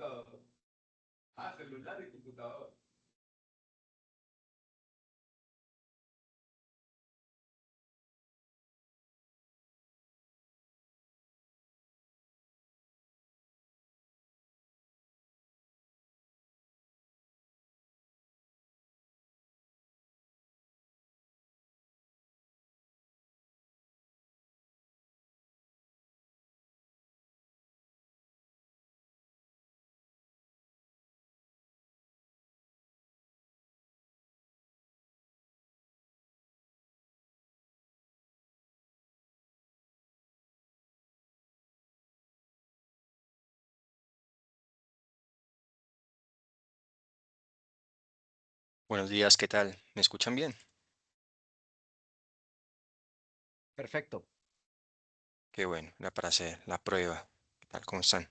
computador. Ah, celular y computador. Buenos días, ¿qué tal? ¿Me escuchan bien? Perfecto. Qué bueno, era para hacer la prueba. ¿Qué tal? ¿Cómo están?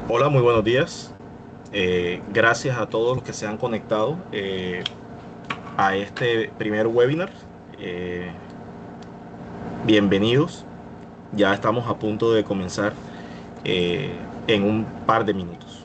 Hola, muy buenos días. Gracias a todos los que se han conectado a este primer webinar. Eh, Bienvenidos. Ya estamos a punto de comenzar eh, en un par de minutos.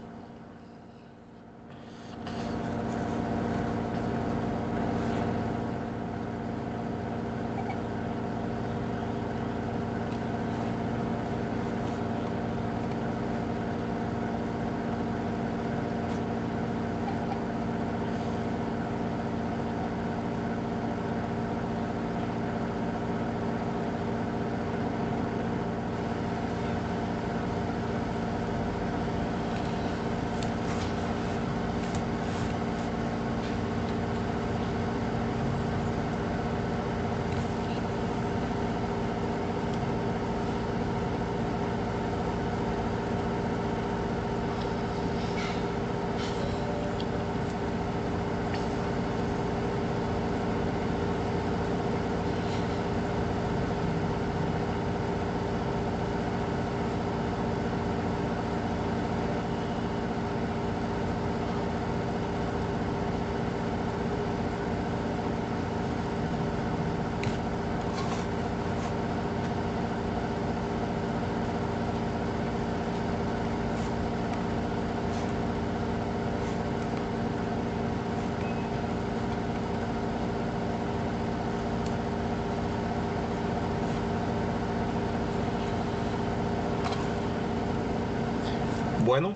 Bueno,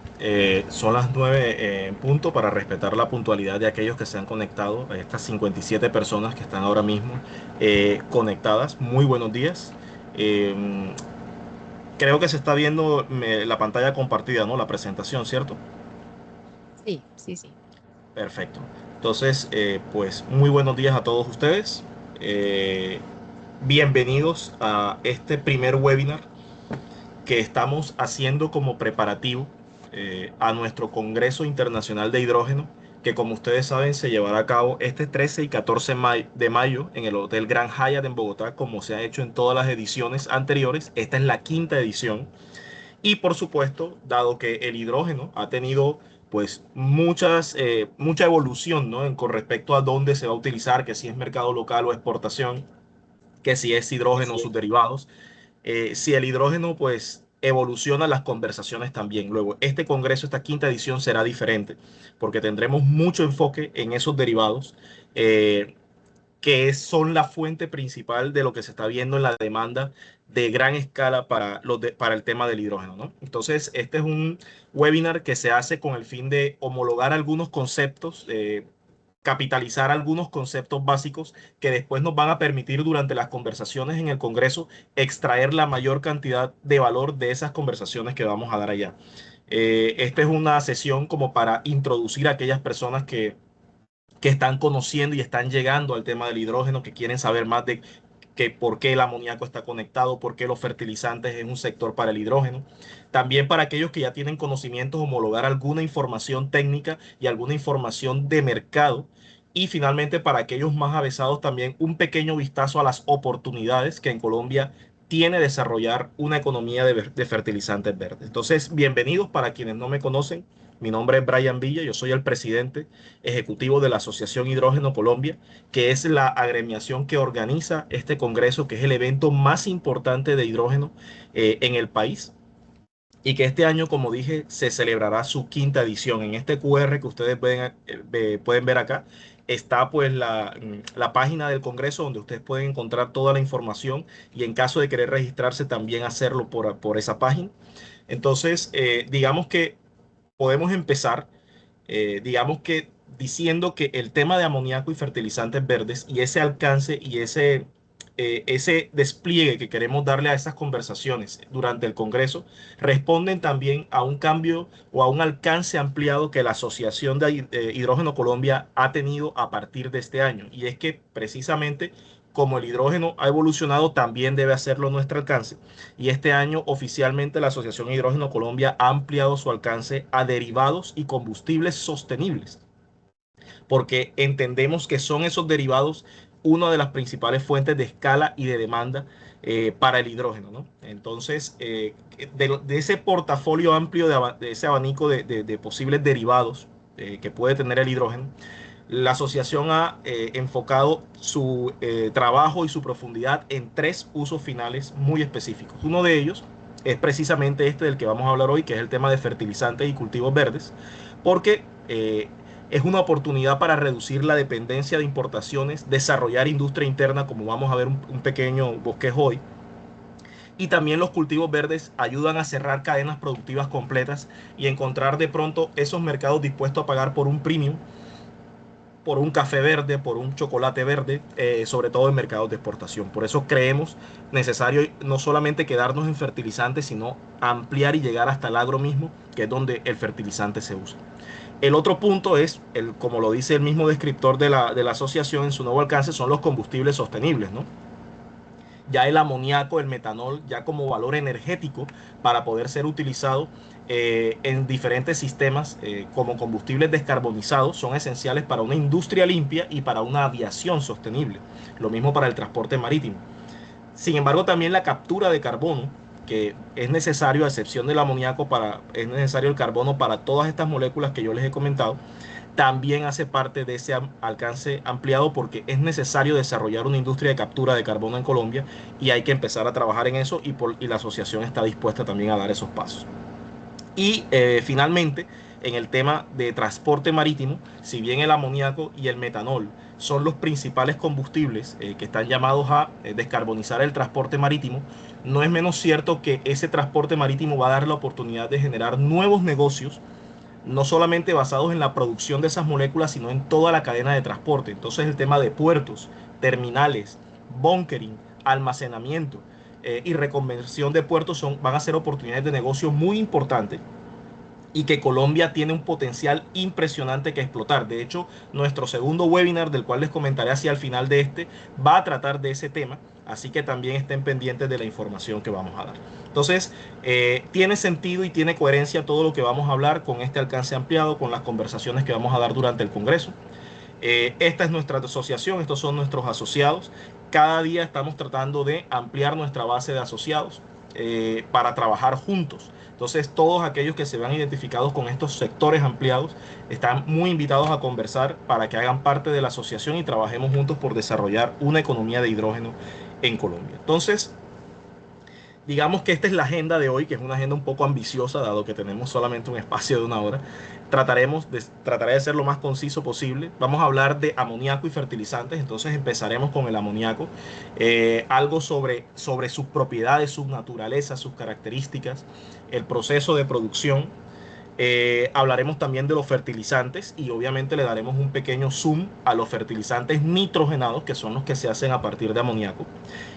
son las 9 en punto para respetar la puntualidad de aquellos que se han conectado, a estas 57 personas que están ahora mismo conectadas. Muy buenos días. Eh, Creo que se está viendo la pantalla compartida, ¿no? La presentación, ¿cierto? Sí, sí, sí. Perfecto. Entonces, pues muy buenos días a todos ustedes. Eh, Bienvenidos a este primer webinar que estamos haciendo como preparativo a nuestro Congreso Internacional de Hidrógeno, que como ustedes saben se llevará a cabo este 13 y 14 de mayo en el Hotel Grand Hyatt en Bogotá, como se ha hecho en todas las ediciones anteriores. Esta es la quinta edición. Y por supuesto, dado que el hidrógeno ha tenido pues mucha evolución, ¿no? Con respecto a dónde se va a utilizar, que si es mercado local o exportación, que si es hidrógeno o sus derivados. Si el hidrógeno pues evoluciona, las conversaciones también. Luego, este congreso, esta quinta edición será diferente porque tendremos mucho enfoque en esos derivados. Que son la fuente principal de lo que se está viendo en la demanda de gran escala para el tema del hidrógeno, ¿no? Entonces, este es un webinar que se hace con el fin de homologar algunos conceptos, capitalizar algunos conceptos básicos que después nos van a permitir durante las conversaciones en el Congreso extraer la mayor cantidad de valor de esas conversaciones que vamos a dar allá. Esta es una sesión como para introducir a aquellas personas que están conociendo y están llegando al tema del hidrógeno, que quieren saber más de que por qué el amoníaco está conectado, por qué los fertilizantes es un sector para el hidrógeno. También para aquellos que ya tienen conocimientos, homologar alguna información técnica y alguna información de mercado. Y finalmente, para aquellos más avesados, también un pequeño vistazo a las oportunidades que en Colombia tiene desarrollar una economía de fertilizantes verdes. Entonces, bienvenidos para quienes no me conocen. Mi nombre es Brian Villa, yo soy el presidente ejecutivo de la Asociación Hidrógeno Colombia, que es la agremiación que organiza este congreso, que es el evento más importante de hidrógeno en el país. Y que este año, como dije, se celebrará su quinta edición. En este QR que ustedes pueden ver acá, está pues la página del Congreso donde ustedes pueden encontrar toda la información y en caso de querer registrarse también hacerlo por esa página. Entonces, digamos que podemos empezar digamos que diciendo que el tema de amoníaco y fertilizantes verdes y ese alcance y ese despliegue que queremos darle a esas conversaciones durante el Congreso responden también a un cambio o a un alcance ampliado que la Asociación de Hidrógeno Colombia ha tenido a partir de este año. Y es que precisamente como el hidrógeno ha evolucionado, también debe hacerlo nuestro alcance. Y este año oficialmente la Asociación Hidrógeno Colombia ha ampliado su alcance a derivados y combustibles sostenibles, porque entendemos que son esos derivados una de las principales fuentes de escala y de demanda para el hidrógeno, ¿no? Entonces, de ese portafolio amplio, de ese abanico de posibles derivados que puede tener el hidrógeno, la asociación ha enfocado su trabajo y su profundidad en 3 usos finales muy específicos. Uno de ellos es precisamente este del que vamos a hablar hoy, que es el tema de fertilizantes y cultivos verdes, porque es una oportunidad para reducir la dependencia de importaciones, desarrollar industria interna, como vamos a ver un pequeño bosquejo hoy. Y también los cultivos verdes ayudan a cerrar cadenas productivas completas y encontrar de pronto esos mercados dispuestos a pagar por un premium, por un café verde, por un chocolate verde, sobre todo en mercados de exportación. Por eso creemos necesario no solamente quedarnos en fertilizantes, sino ampliar y llegar hasta el agro mismo, que es donde el fertilizante se usa. El otro punto es, como lo dice el mismo descriptor de la asociación en su nuevo alcance, son los combustibles sostenibles, ¿no? Ya el amoníaco, el metanol, ya como valor energético para poder ser utilizado en diferentes sistemas como combustibles descarbonizados, son esenciales para una industria limpia y para una aviación sostenible. Lo mismo para el transporte marítimo. Sin embargo, también la captura de carbono, que es necesario, a excepción del amoníaco, es necesario el carbono para todas estas moléculas que yo les he comentado, también hace parte de ese alcance ampliado, porque es necesario desarrollar una industria de captura de carbono en Colombia y hay que empezar a trabajar en eso, y la asociación está dispuesta también a dar esos pasos. Y finalmente, en el tema de transporte marítimo, si bien el amoníaco y el metanol son los principales combustibles que están llamados a descarbonizar el transporte marítimo, no es menos cierto que ese transporte marítimo va a dar la oportunidad de generar nuevos negocios, no solamente basados en la producción de esas moléculas, sino en toda la cadena de transporte. Entonces el tema de puertos, terminales, bunkering, almacenamiento y reconversión de puertos van a ser oportunidades de negocio muy importantes, y que Colombia tiene un potencial impresionante que explotar. De hecho, nuestro segundo webinar, del cual les comentaré hacia el final de este, va a tratar de ese tema, así que también estén pendientes de la información que vamos a dar. Entonces, tiene sentido y tiene coherencia todo lo que vamos a hablar con este alcance ampliado, con las conversaciones que vamos a dar durante el Congreso. Esta es nuestra asociación, estos son nuestros asociados. Cada día estamos tratando de ampliar nuestra base de asociados para trabajar juntos. Entonces, todos aquellos que se vean identificados con estos sectores ampliados están muy invitados a conversar para que hagan parte de la asociación y trabajemos juntos por desarrollar una economía de hidrógeno en Colombia. Entonces, digamos que esta es la agenda de hoy, que es una agenda un poco ambiciosa, dado que tenemos solamente un espacio de 1 hora. Trataré de ser lo más conciso posible. Vamos a hablar de amoníaco y fertilizantes, entonces empezaremos con el amoníaco. Algo sobre sus propiedades, sus naturalezas, sus características, el proceso de producción. Hablaremos también de los fertilizantes y obviamente le daremos un pequeño zoom a los fertilizantes nitrogenados, que son los que se hacen a partir de amoníaco,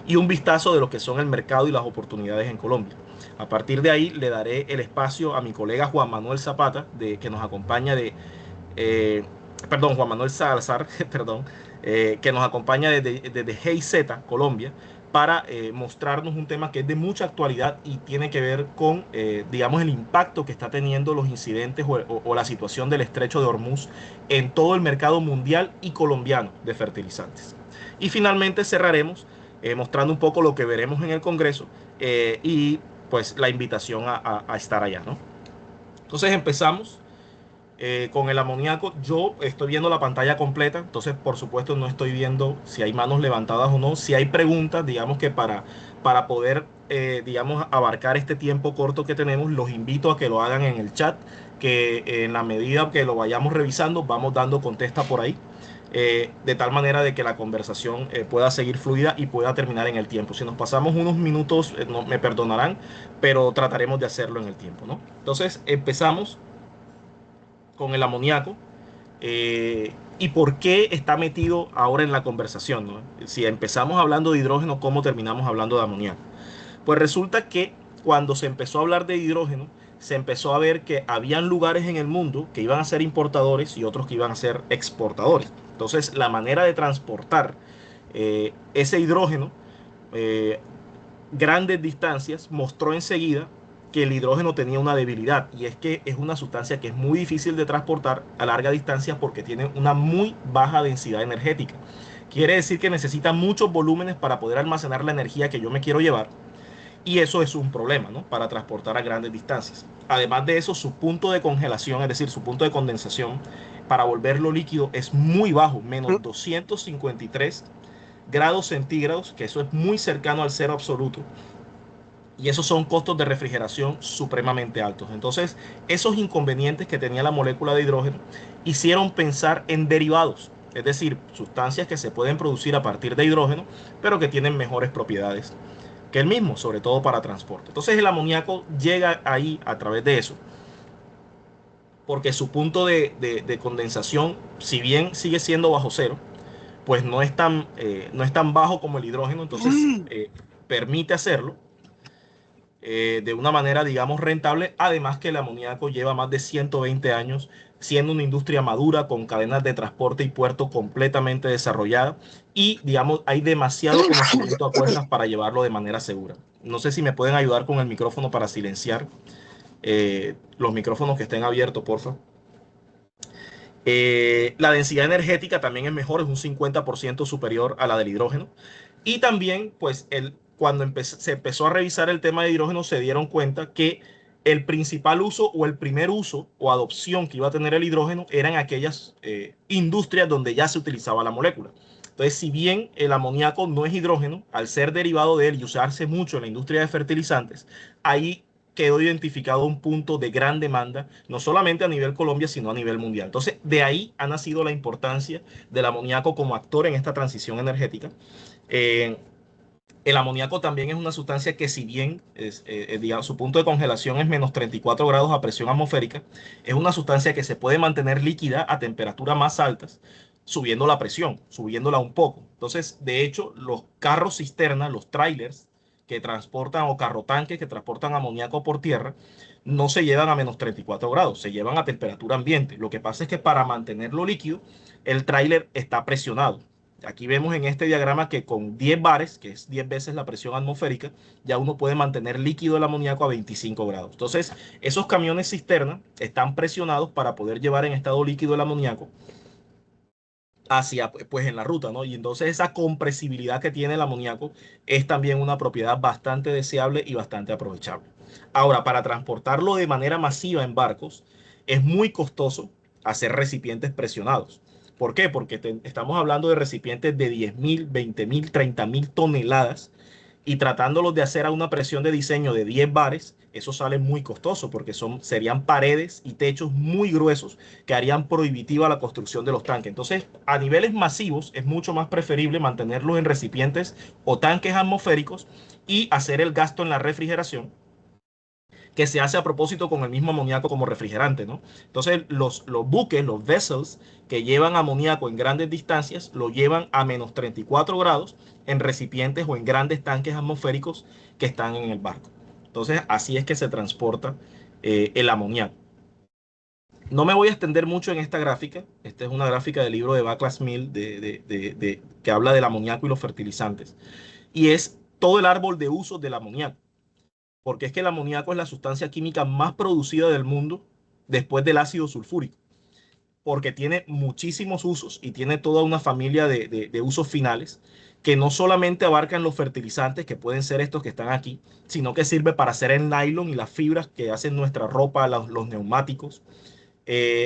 y un vistazo de lo que son el mercado y las oportunidades en Colombia. A partir de ahí le daré el espacio a mi colega Juan Manuel Zapata, que nos acompaña Juan Manuel Salazar, perdón, que nos acompaña desde GIZ, Colombia, para mostrarnos un tema que es de mucha actualidad y tiene que ver con, digamos, el impacto que está teniendo los incidentes o la situación del estrecho de Hormuz en todo el mercado mundial y colombiano de fertilizantes. Y finalmente cerraremos mostrando un poco lo que veremos en el Congreso y pues la invitación a estar allá, ¿no? Entonces empezamos con el amoníaco. Yo estoy viendo la pantalla completa, entonces por supuesto no estoy viendo si hay manos levantadas o no. Si hay preguntas, digamos que para poder digamos, abarcar este tiempo corto que tenemos, los invito a que lo hagan en el chat, que en la medida que lo vayamos revisando vamos dando contesta por ahí, de tal manera de que la conversación pueda seguir fluida y pueda terminar en el tiempo. Si nos pasamos unos minutos, no, me perdonarán, pero trataremos de hacerlo en el tiempo, ¿no? Entonces empezamos con el amoníaco y por qué está metido ahora en la conversación, ¿no? Si empezamos hablando de hidrógeno, ¿cómo terminamos hablando de amoníaco? Pues resulta que cuando se empezó a hablar de hidrógeno, se empezó a ver que habían lugares en el mundo que iban a ser importadores y otros que iban a ser exportadores. Entonces, la manera de transportar ese hidrógeno grandes distancias mostró enseguida que el hidrógeno tenía una debilidad, y es que es una sustancia que es muy difícil de transportar a larga distancia porque tiene una muy baja densidad energética. Quiere decir que necesita muchos volúmenes para poder almacenar la energía que yo me quiero llevar. Y eso es un problema, ¿no? Para transportar a grandes distancias. Además de eso, su punto de congelación, es decir, su punto de condensación, para volverlo líquido es muy bajo, menos 253 grados centígrados, que eso es muy cercano al cero absoluto. Y esos son costos de refrigeración supremamente altos. Entonces, esos inconvenientes que tenía la molécula de hidrógeno hicieron pensar en derivados, es decir, sustancias que se pueden producir a partir de hidrógeno, pero que tienen mejores propiedades que el mismo, sobre todo para transporte. Entonces el amoníaco llega ahí a través de eso, porque su punto de condensación, si bien sigue siendo bajo cero, pues no es tan bajo como el hidrógeno, entonces permite hacerlo de una manera, digamos, rentable. Además que el amoníaco lleva más de 120 años siendo una industria madura con cadenas de transporte y puerto completamente desarrollada y, digamos, hay demasiado conocimiento a cuestas para llevarlo de manera segura. No sé si me pueden ayudar con el micrófono para silenciar los micrófonos que estén abiertos, por favor. La densidad energética también es mejor, es un 50% superior a la del hidrógeno. Y también, pues, cuando se empezó a revisar el tema de hidrógeno, se dieron cuenta que el principal uso o el primer uso o adopción que iba a tener el hidrógeno eran aquellas industrias donde ya se utilizaba la molécula. Entonces, si bien el amoníaco no es hidrógeno, al ser derivado de él y usarse mucho en la industria de fertilizantes, ahí quedó identificado un punto de gran demanda, no solamente a nivel Colombia, sino a nivel mundial. Entonces, de ahí ha nacido la importancia del amoníaco como actor en esta transición energética. El amoníaco también es una sustancia que, si bien digamos, su punto de congelación es menos 34 grados a presión atmosférica, es una sustancia que se puede mantener líquida a temperaturas más altas, subiendo la presión, subiéndola un poco. Entonces, de hecho, los carros cisterna, los trailers que transportan o carrotanques que transportan amoníaco por tierra, no se llevan a menos 34 grados, se llevan a temperatura ambiente. Lo que pasa es que para mantenerlo líquido, el tráiler está presionado. Aquí vemos en este diagrama que con 10 bares, que es 10 veces la presión atmosférica, ya uno puede mantener líquido el amoníaco a 25 grados. Entonces, esos camiones cisterna están presionados para poder llevar en estado líquido el amoníaco hacia, pues, en la ruta, ¿no? Y entonces esa compresibilidad que tiene el amoníaco es también una propiedad bastante deseable y bastante aprovechable. Ahora, para transportarlo de manera masiva en barcos, es muy costoso hacer recipientes presionados. ¿Por qué? Porque estamos hablando de recipientes de 10.000, 20.000, 30.000 toneladas y tratándolos de hacer a una presión de diseño de 10 bares, eso sale muy costoso porque serían paredes y techos muy gruesos que harían prohibitiva la construcción de los tanques. Entonces, a niveles masivos es mucho más preferible mantenerlos en recipientes o tanques atmosféricos y hacer el gasto en la refrigeración, que se hace a propósito con el mismo amoníaco como refrigerante, ¿no? Entonces, los buques, los vessels que llevan amoníaco en grandes distancias, lo llevan a menos 34 grados en recipientes o en grandes tanques atmosféricos que están en el barco. Entonces, así es que se transporta el amoníaco. No me voy a extender mucho en esta gráfica. Esta es una gráfica del libro de Backlash Mill que habla del amoníaco y los fertilizantes. Y es todo el árbol de usos del amoníaco. Porque es que el amoníaco es la sustancia química más producida del mundo después del ácido sulfúrico, porque tiene muchísimos usos y tiene toda una familia de usos finales que no solamente abarcan los fertilizantes, que pueden ser estos que están aquí, sino que sirve para hacer el nylon y las fibras que hacen nuestra ropa, los neumáticos.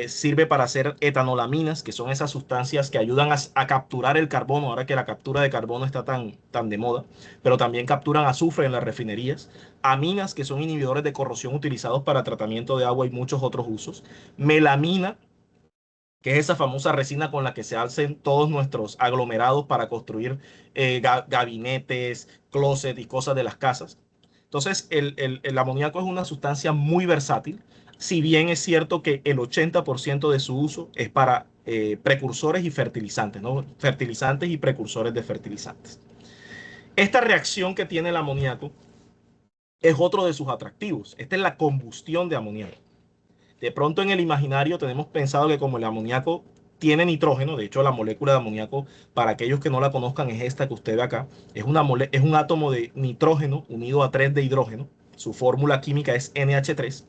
Sirve para hacer etanolaminas, que son esas sustancias que ayudan a capturar el carbono, ahora que la captura de carbono está tan de moda, pero también capturan azufre en las refinerías. Aminas, que son inhibidores de corrosión utilizados para tratamiento de agua y muchos otros usos. Melamina, que es esa famosa resina con la que se hacen todos nuestros aglomerados para construir gabinetes, closet y cosas de las casas. Entonces, el amoníaco es una sustancia muy versátil, si bien es cierto que el 80% de su uso es para precursores y fertilizantes, ¿no? Fertilizantes y precursores de fertilizantes. Esta reacción que tiene el amoníaco es otro de sus atractivos. Esta es la combustión de amoníaco. De pronto en el imaginario tenemos pensado que como el amoníaco tiene nitrógeno, de hecho la molécula de amoníaco, para aquellos que no la conozcan, es esta que usted ve acá, es un átomo de nitrógeno unido a 3 de hidrógeno, su fórmula química es NH3,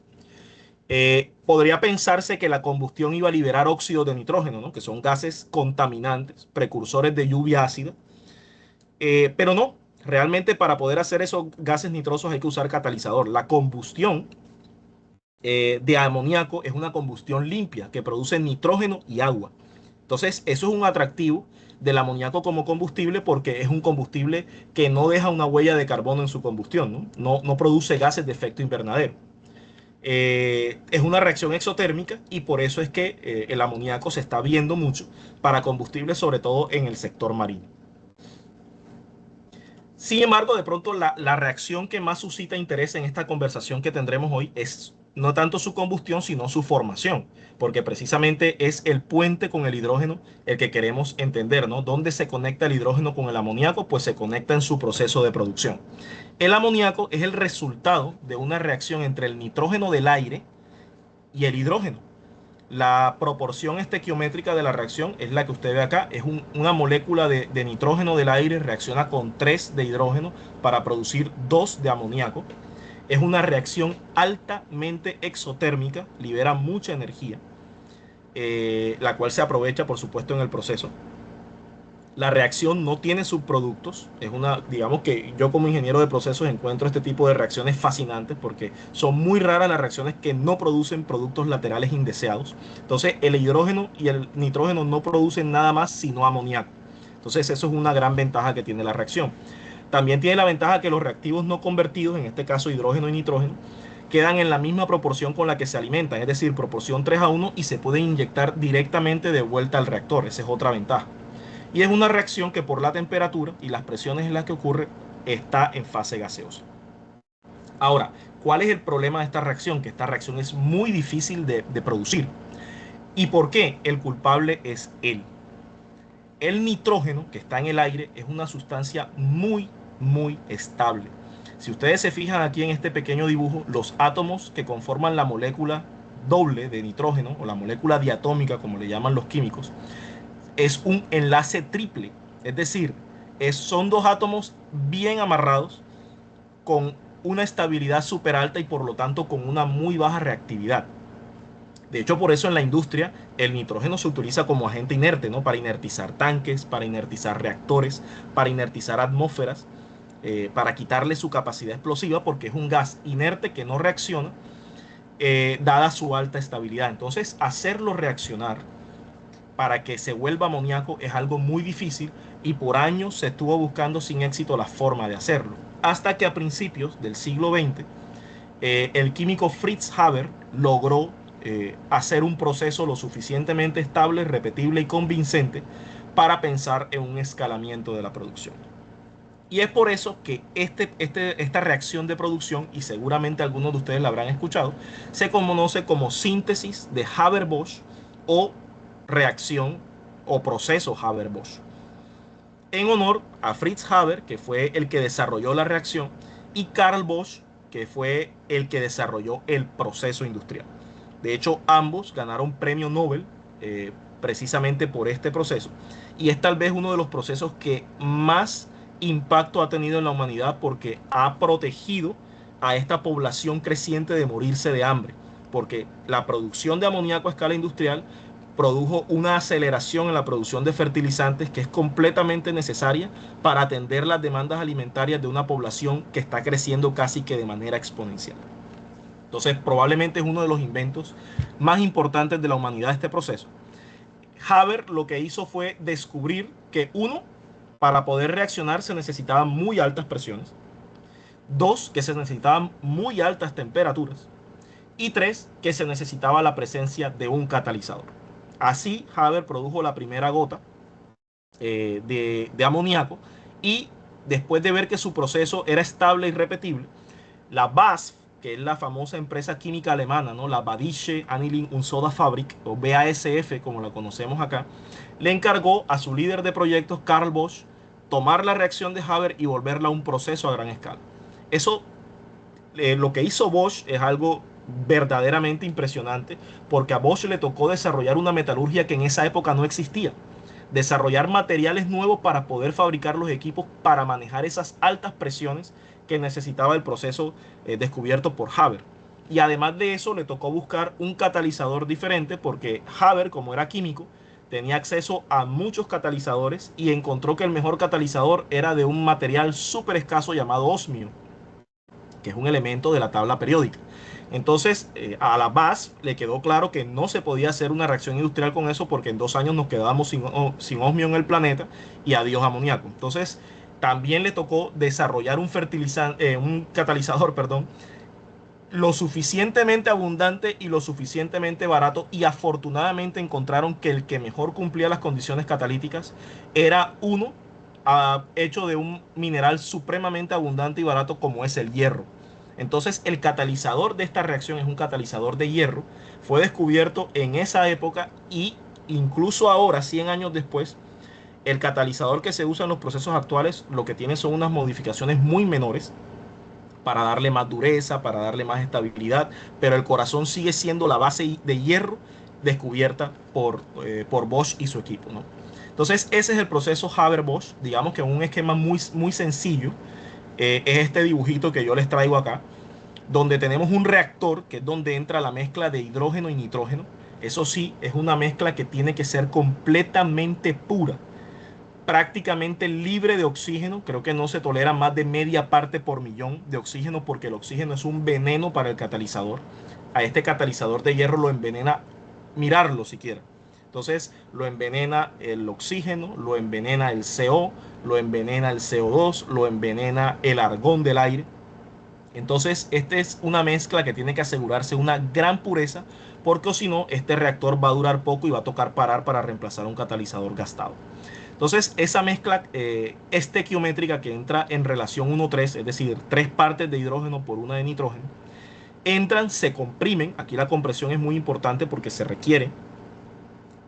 Podría pensarse que la combustión iba a liberar óxido de nitrógeno, ¿no? Que son gases contaminantes, precursores de lluvia ácida. Pero no, realmente para poder hacer esos gases nitrosos hay que usar catalizador. La combustión de amoníaco es una combustión limpia que produce nitrógeno y agua. Entonces, eso es un atractivo del amoníaco como combustible porque es un combustible que no deja una huella de carbono en su combustión, no produce gases de efecto invernadero. Es una reacción exotérmica y por eso es que el amoníaco se está viendo mucho para combustible, sobre todo en el sector marino. Sin embargo, de pronto la reacción que más suscita interés en esta conversación que tendremos hoy es no tanto su combustión, sino su formación, porque precisamente es el puente con el hidrógeno el que queremos entender, ¿no? ¿Dónde se conecta el hidrógeno con el amoníaco? Pues se conecta en su proceso de producción. El amoníaco es el resultado de una reacción entre el nitrógeno del aire y el hidrógeno. La proporción estequiométrica de la reacción es la que usted ve acá. Es una molécula de nitrógeno del aire, reacciona con 3 de hidrógeno para producir 2 de amoníaco. Es una reacción altamente exotérmica, libera mucha energía, la cual se aprovecha, por supuesto, en el proceso. La reacción no tiene subproductos. Digamos que yo como ingeniero de procesos encuentro este tipo de reacciones fascinantes porque son muy raras las reacciones que no producen productos laterales indeseados. Entonces el hidrógeno y el nitrógeno no producen nada más sino amoníaco. Entonces eso es una gran ventaja que tiene la reacción. También tiene la ventaja que los reactivos no convertidos, en este caso hidrógeno y nitrógeno, quedan en la misma proporción con la que se alimentan, es decir, proporción 3:1 y se pueden inyectar directamente de vuelta al reactor. Esa es otra ventaja. Y es una reacción que por la temperatura y las presiones en las que ocurre está en fase gaseosa. Ahora, ¿cuál es el problema de esta reacción? Que esta reacción es muy difícil de producir. ¿Y por qué? El culpable es él. El nitrógeno que está en el aire es una sustancia muy estable. Si ustedes se fijan aquí en este pequeño dibujo, los átomos que conforman la molécula doble de nitrógeno o la molécula diatómica, como le llaman los químicos, es un enlace triple, es decir, son 2 átomos bien amarrados con una estabilidad súper alta y por lo tanto con una muy baja reactividad. De hecho, por eso en la industria el nitrógeno se utiliza como agente inerte, ¿no? Para inertizar tanques, para inertizar reactores, para inertizar atmósferas, para quitarle su capacidad explosiva porque es un gas inerte que no reacciona dada su alta estabilidad. Entonces, hacerlo reaccionar para que se vuelva amoníaco es algo muy difícil y por años se estuvo buscando sin éxito la forma de hacerlo. Hasta que a principios del siglo XX, el químico Fritz Haber logró hacer un proceso lo suficientemente estable, repetible y convincente para pensar en un escalamiento de la producción. Y es por eso que esta reacción de producción, y seguramente algunos de ustedes la habrán escuchado, se conoce como síntesis de Haber-Bosch o reacción o proceso Haber-Bosch, en honor a Fritz Haber, que fue el que desarrolló la reacción, y Carl Bosch, que fue el que desarrolló el proceso industrial. De hecho, ambos ganaron premio Nobel precisamente por este proceso, y es tal vez uno de los procesos que más impacto ha tenido en la humanidad porque ha protegido a esta población creciente de morirse de hambre, porque la producción de amoníaco a escala industrial produjo una aceleración en la producción de fertilizantes que es completamente necesaria para atender las demandas alimentarias de una población que está creciendo casi que de manera exponencial. Entonces, probablemente es uno de los inventos más importantes de la humanidad este proceso. Haber lo que hizo fue descubrir que, uno, para poder reaccionar se necesitaban muy altas presiones, 2, que se necesitaban muy altas temperaturas, y 3, que se necesitaba la presencia de un catalizador. Así, Haber produjo la primera gota de amoníaco y después de ver que su proceso era estable y repetible, la BASF, que es la famosa empresa química alemana, ¿no? La Badische Anilin und Soda Fabrik, o BASF como la conocemos acá, le encargó a su líder de proyectos, Carl Bosch, tomar la reacción de Haber y volverla a un proceso a gran escala. Eso, lo que hizo Bosch es algo verdaderamente impresionante porque a Bosch le tocó desarrollar una metalurgia que en esa época no existía, desarrollar materiales nuevos para poder fabricar los equipos para manejar esas altas presiones que necesitaba el proceso descubierto por Haber. y además de eso le tocó buscar un catalizador diferente porque Haber, como era químico, tenía acceso a muchos catalizadores y encontró que el mejor catalizador era de un material súper escaso llamado osmio, que es un elemento de la tabla periódica. Entonces, a la BASF le quedó claro que no se podía hacer una reacción industrial con eso porque en 2 años nos quedábamos sin osmio en el planeta y adiós amoníaco. Entonces, también le tocó desarrollar un catalizador, perdón, lo suficientemente abundante y lo suficientemente barato, y afortunadamente encontraron que el que mejor cumplía las condiciones catalíticas era uno hecho de un mineral supremamente abundante y barato como es el hierro. Entonces el catalizador de esta reacción es un catalizador de hierro, fue descubierto en esa época y incluso ahora, 100 años después, el catalizador que se usa en los procesos actuales lo que tiene son unas modificaciones muy menores para darle más dureza, para darle más estabilidad, pero el corazón sigue siendo la base de hierro descubierta por Bosch y su equipo, ¿no? Entonces ese es el proceso Haber-Bosch, digamos que en un esquema muy sencillo. Es este dibujito que yo les traigo acá, donde tenemos un reactor que es donde entra la mezcla de hidrógeno y nitrógeno. Eso sí, es una mezcla que tiene que ser completamente pura, prácticamente libre de oxígeno. Creo que no se tolera más de media parte por millón de oxígeno porque el oxígeno es un veneno para el catalizador. A este catalizador de hierro lo envenena mirarlo siquiera. Entonces lo envenena el oxígeno, lo envenena el CO, lo envenena el CO2, lo envenena el argón del aire. Entonces esta es una mezcla que tiene que asegurarse una gran pureza, porque si no este reactor va a durar poco y va a tocar parar para reemplazar un catalizador gastado. Entonces esa mezcla estequiométrica que entra en relación 1:3, es decir, 3 partes de hidrógeno por 1 de nitrógeno, entran, se comprimen. Aquí la compresión es muy importante porque se requiere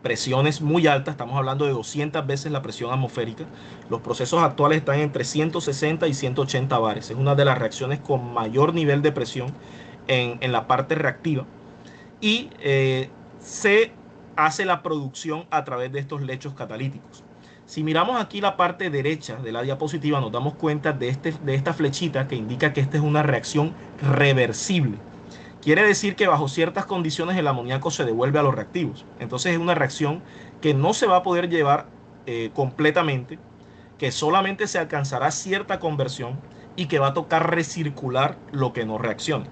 presiones muy altas, estamos hablando de 200 veces la presión atmosférica. Los procesos actuales están entre 160 y 180 bares. Es una de las reacciones con mayor nivel de presión en la parte reactiva. Y se hace la producción a través de estos lechos catalíticos. Si miramos aquí la parte derecha de la diapositiva, nos damos cuenta de esta flechita que indica que esta es una reacción reversible. Quiere decir que bajo ciertas condiciones el amoníaco se devuelve a los reactivos. Entonces es una reacción que no se va a poder llevar completamente, que solamente se alcanzará cierta conversión y que va a tocar recircular lo que no reaccione.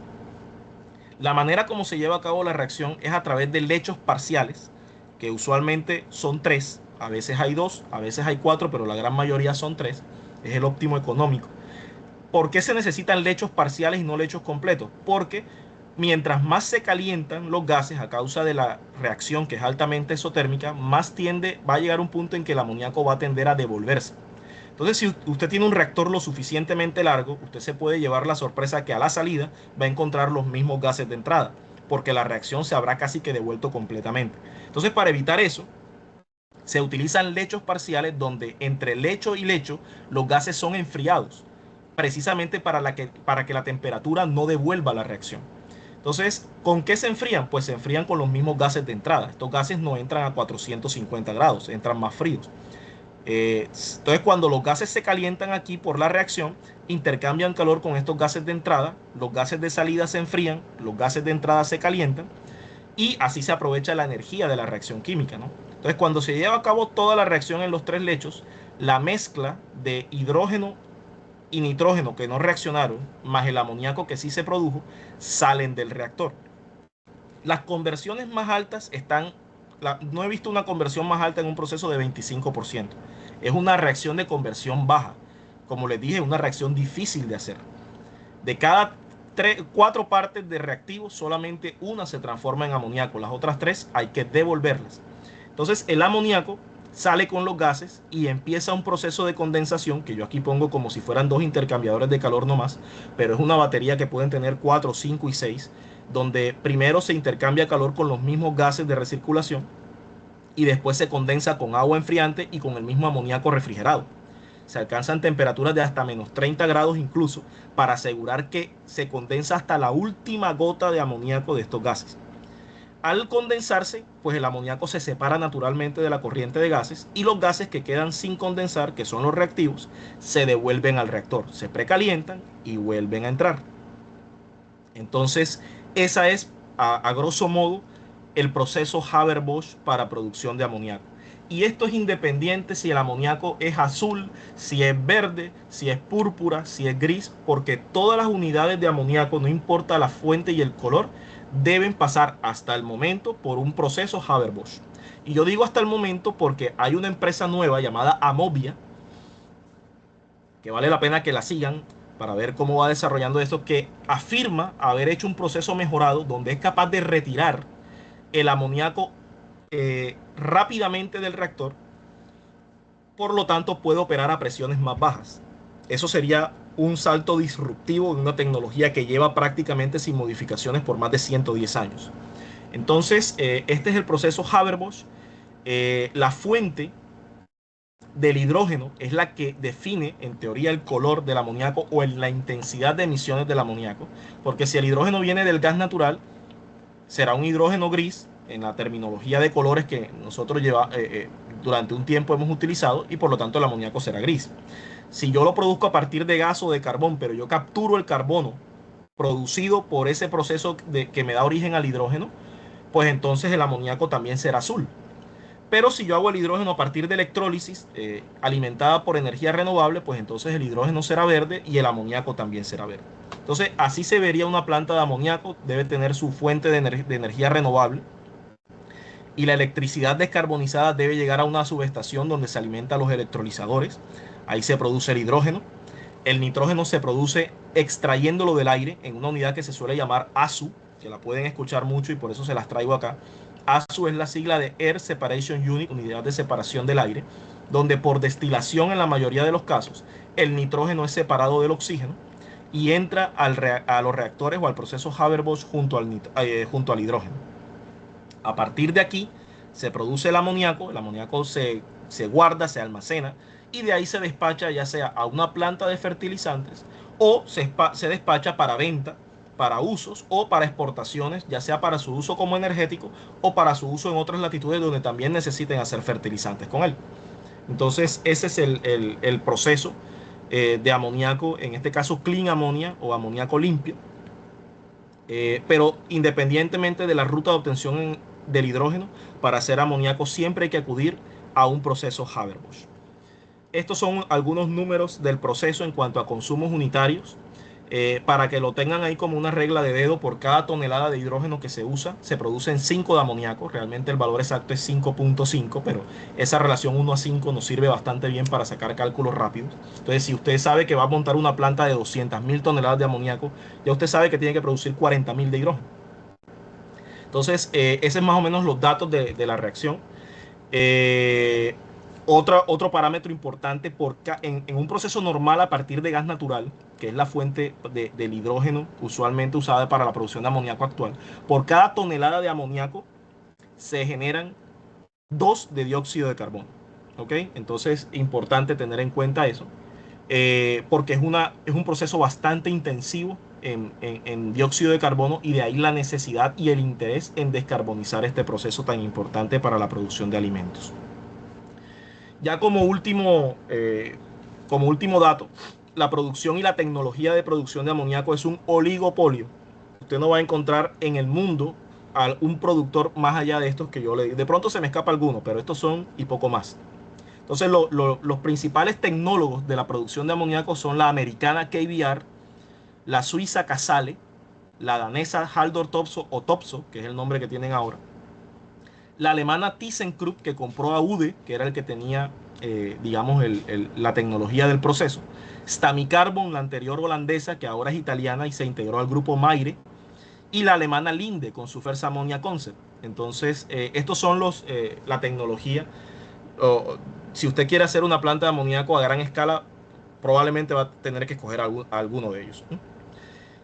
La manera como se lleva a cabo la reacción es a través de lechos parciales, que usualmente son 3, a veces hay 2, a veces hay 4, pero la gran mayoría son 3. Es el óptimo económico. ¿Por qué se necesitan lechos parciales y no lechos completos? Porque mientras más se calientan los gases a causa de la reacción, que es altamente exotérmica, más va a llegar un punto en que el amoníaco va a tender a devolverse. Entonces, si usted tiene un reactor lo suficientemente largo, usted se puede llevar la sorpresa que a la salida va a encontrar los mismos gases de entrada, porque la reacción se habrá casi que devuelto completamente. Entonces, para evitar eso, se utilizan lechos parciales donde entre lecho y lecho los gases son enfriados, precisamente para que la temperatura no devuelva la reacción. Entonces, ¿con qué se enfrían? Pues se enfrían con los mismos gases de entrada. Estos gases no entran a 450 grados, entran más fríos. Entonces, cuando los gases se calientan aquí por la reacción, intercambian calor con estos gases de entrada, los gases de salida se enfrían, los gases de entrada se calientan y así se aprovecha la energía de la reacción química, ¿no? Entonces, cuando se lleva a cabo toda la reacción en los 3 lechos, la mezcla de hidrógeno y nitrógeno que no reaccionaron, más el amoníaco que sí se produjo, salen del reactor. Las conversiones más altas no he visto una conversión más alta en un proceso de 25%. Es una reacción de conversión baja. Como les dije, es una reacción difícil de hacer. De cada 4 partes de reactivo, solamente una se transforma en amoníaco. Las otras 3 hay que devolverlas. Entonces el amoníaco sale con los gases y empieza un proceso de condensación, que yo aquí pongo como si fueran 2 intercambiadores de calor nomás, pero es una batería que pueden tener 4, 5 y 6, donde primero se intercambia calor con los mismos gases de recirculación y después se condensa con agua enfriante y con el mismo amoníaco refrigerado. Se alcanzan temperaturas de hasta menos 30 grados incluso, para asegurar que se condensa hasta la última gota de amoníaco de estos gases. Al condensarse, pues el amoníaco se separa naturalmente de la corriente de gases y los gases que quedan sin condensar, que son los reactivos, se devuelven al reactor, se precalientan y vuelven a entrar. Entonces, Esa es, a grosso modo, el proceso Haber-Bosch para producción de amoníaco. Y esto es independiente si el amoníaco es azul, si es verde, si es púrpura, si es gris, porque todas las unidades de amoníaco, no importa la fuente y el color, deben pasar hasta el momento por un proceso Haber-Bosch. Y yo digo hasta el momento porque hay una empresa nueva llamada Amovia, que vale la pena que la sigan para ver cómo va desarrollando esto, que afirma haber hecho un proceso mejorado donde es capaz de retirar el amoníaco rápidamente del reactor, por lo tanto puede operar a presiones más bajas. Eso sería un salto disruptivo en una tecnología que lleva prácticamente sin modificaciones por más de 110 años. Entonces, este es el proceso Haber-Bosch. La fuente del hidrógeno es la que define en teoría el color del amoníaco o en la intensidad de emisiones del amoníaco, porque si el hidrógeno viene del gas natural, será un hidrógeno gris en la terminología de colores que nosotros durante un tiempo hemos utilizado, y por lo tanto el amoníaco será gris. Si yo lo produzco a partir de gas o de carbón, pero yo capturo el carbono producido por ese proceso que me da origen al hidrógeno, pues entonces el amoníaco también será azul. Pero si yo hago el hidrógeno a partir de electrólisis alimentada por energía renovable, pues entonces el hidrógeno será verde y el amoníaco también será verde. Entonces así se vería una planta de amoníaco. Debe tener su fuente de energía renovable, y la electricidad descarbonizada debe llegar a una subestación donde se alimenta a los electrolizadores. Ahí se produce el hidrógeno. El nitrógeno se produce extrayéndolo del aire en una unidad que se suele llamar ASU, que la pueden escuchar mucho y por eso se las traigo acá. ASU es la sigla de Air Separation Unit, unidad de separación del aire, donde por destilación en la mayoría de los casos el nitrógeno es separado del oxígeno y entra a los reactores o al proceso Haber-Bosch junto al hidrógeno. A partir de aquí se produce el amoníaco se guarda, se almacena, y de ahí se despacha ya sea a una planta de fertilizantes o se despacha para venta, para usos o para exportaciones, ya sea para su uso como energético o para su uso en otras latitudes donde también necesiten hacer fertilizantes con él. Entonces ese es el proceso de amoníaco, en este caso clean ammonia o amoníaco limpio. Pero independientemente de la ruta de obtención del hidrógeno, para hacer amoníaco siempre hay que acudir a un proceso Haber-Bosch. Estos son algunos números del proceso en cuanto a consumos unitarios, para que lo tengan ahí como una regla de dedo. Por cada tonelada de hidrógeno que se usa, se producen 5 de amoníaco. Realmente el valor exacto es 5.5, pero esa relación 1 a 5 nos sirve bastante bien para sacar cálculos rápidos. Entonces, si usted sabe que va a montar una planta de 200.000 toneladas de amoníaco, ya usted sabe que tiene que producir 40.000 de hidrógeno. Entonces, ese es más o menos los datos de la reacción. Otro parámetro importante, en un proceso normal a partir de gas natural, que es la fuente del hidrógeno usualmente usada para la producción de amoníaco actual, por cada tonelada de amoníaco se generan 2 de dióxido de carbono. ¿Ok? Entonces, importante tener en cuenta eso, porque es un proceso bastante intensivo en dióxido de carbono, y de ahí la necesidad y el interés en descarbonizar este proceso tan importante para la producción de alimentos. Ya como último dato, la producción y la tecnología de producción de amoníaco es un oligopolio. Usted no va a encontrar en el mundo a un productor más allá de estos que yo le digo. De pronto se me escapa alguno, pero estos son y poco más. Entonces los principales tecnólogos de la producción de amoníaco son la americana KBR, la suiza Casale, la danesa Haldor Topsoe o Topsoe, que es el nombre que tienen ahora, la alemana ThyssenKrupp, que compró a UDE, que era el que tenía digamos la tecnología del proceso, Stamicarbon, la anterior holandesa, que ahora es italiana y se integró al grupo Maire, y la alemana Linde con su First Ammonia Concept. Entonces estos son la tecnología. Si usted quiere hacer una planta de amoníaco a gran escala, probablemente va a tener que escoger alguno de ellos.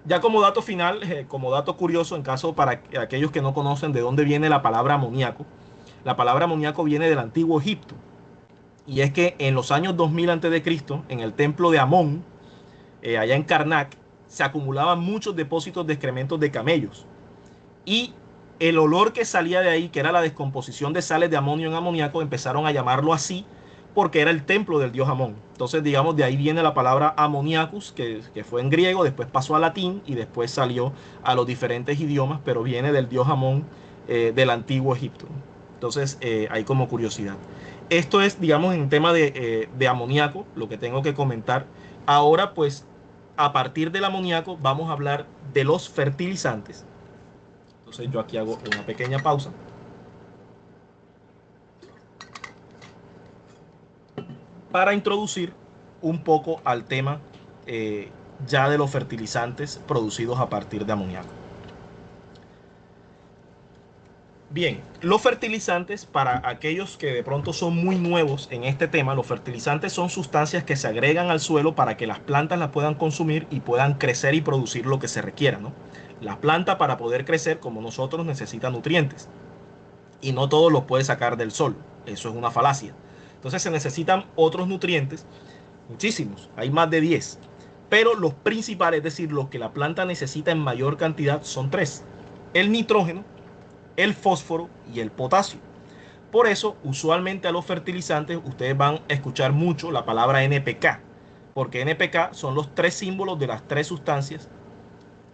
Ya como dato final, como dato curioso, en caso para aquellos que no conocen de dónde viene la palabra amoníaco, la palabra amoníaco viene del antiguo Egipto, y es que en los años 2000 a.C., en el templo de Amón, allá en Karnak, se acumulaban muchos depósitos de excrementos de camellos, y el olor que salía de ahí, que era la descomposición de sales de amonio en amoníaco, empezaron a llamarlo así porque era el templo del dios Amón. Entonces, digamos, de ahí viene la palabra ammoniacus, que fue en griego, después pasó a latín y después salió a los diferentes idiomas, pero viene del dios Amón del antiguo Egipto. Entonces, hay como curiosidad. Esto es, digamos, en tema de amoníaco, lo que tengo que comentar. Ahora, pues, a partir del amoníaco, vamos a hablar de los fertilizantes. Entonces, yo aquí hago una pequeña pausa. Para introducir un poco al tema ya de los fertilizantes producidos a partir de amoníaco. Bien, los fertilizantes, para aquellos que de pronto son muy nuevos en este tema, los fertilizantes son sustancias que se agregan al suelo para que las plantas las puedan consumir y puedan crecer y producir lo que se requiera, ¿no? La planta, para poder crecer como nosotros, necesita nutrientes y no todos los puede sacar del sol. Eso es una falacia. Entonces se necesitan otros nutrientes, muchísimos, hay más de 10. Pero los principales, es decir, los que la planta necesita en mayor cantidad, son 3. El nitrógeno, el fósforo y el potasio. Por eso, usualmente a los fertilizantes ustedes van a escuchar mucho la palabra NPK, porque NPK son los 3 símbolos de las 3 sustancias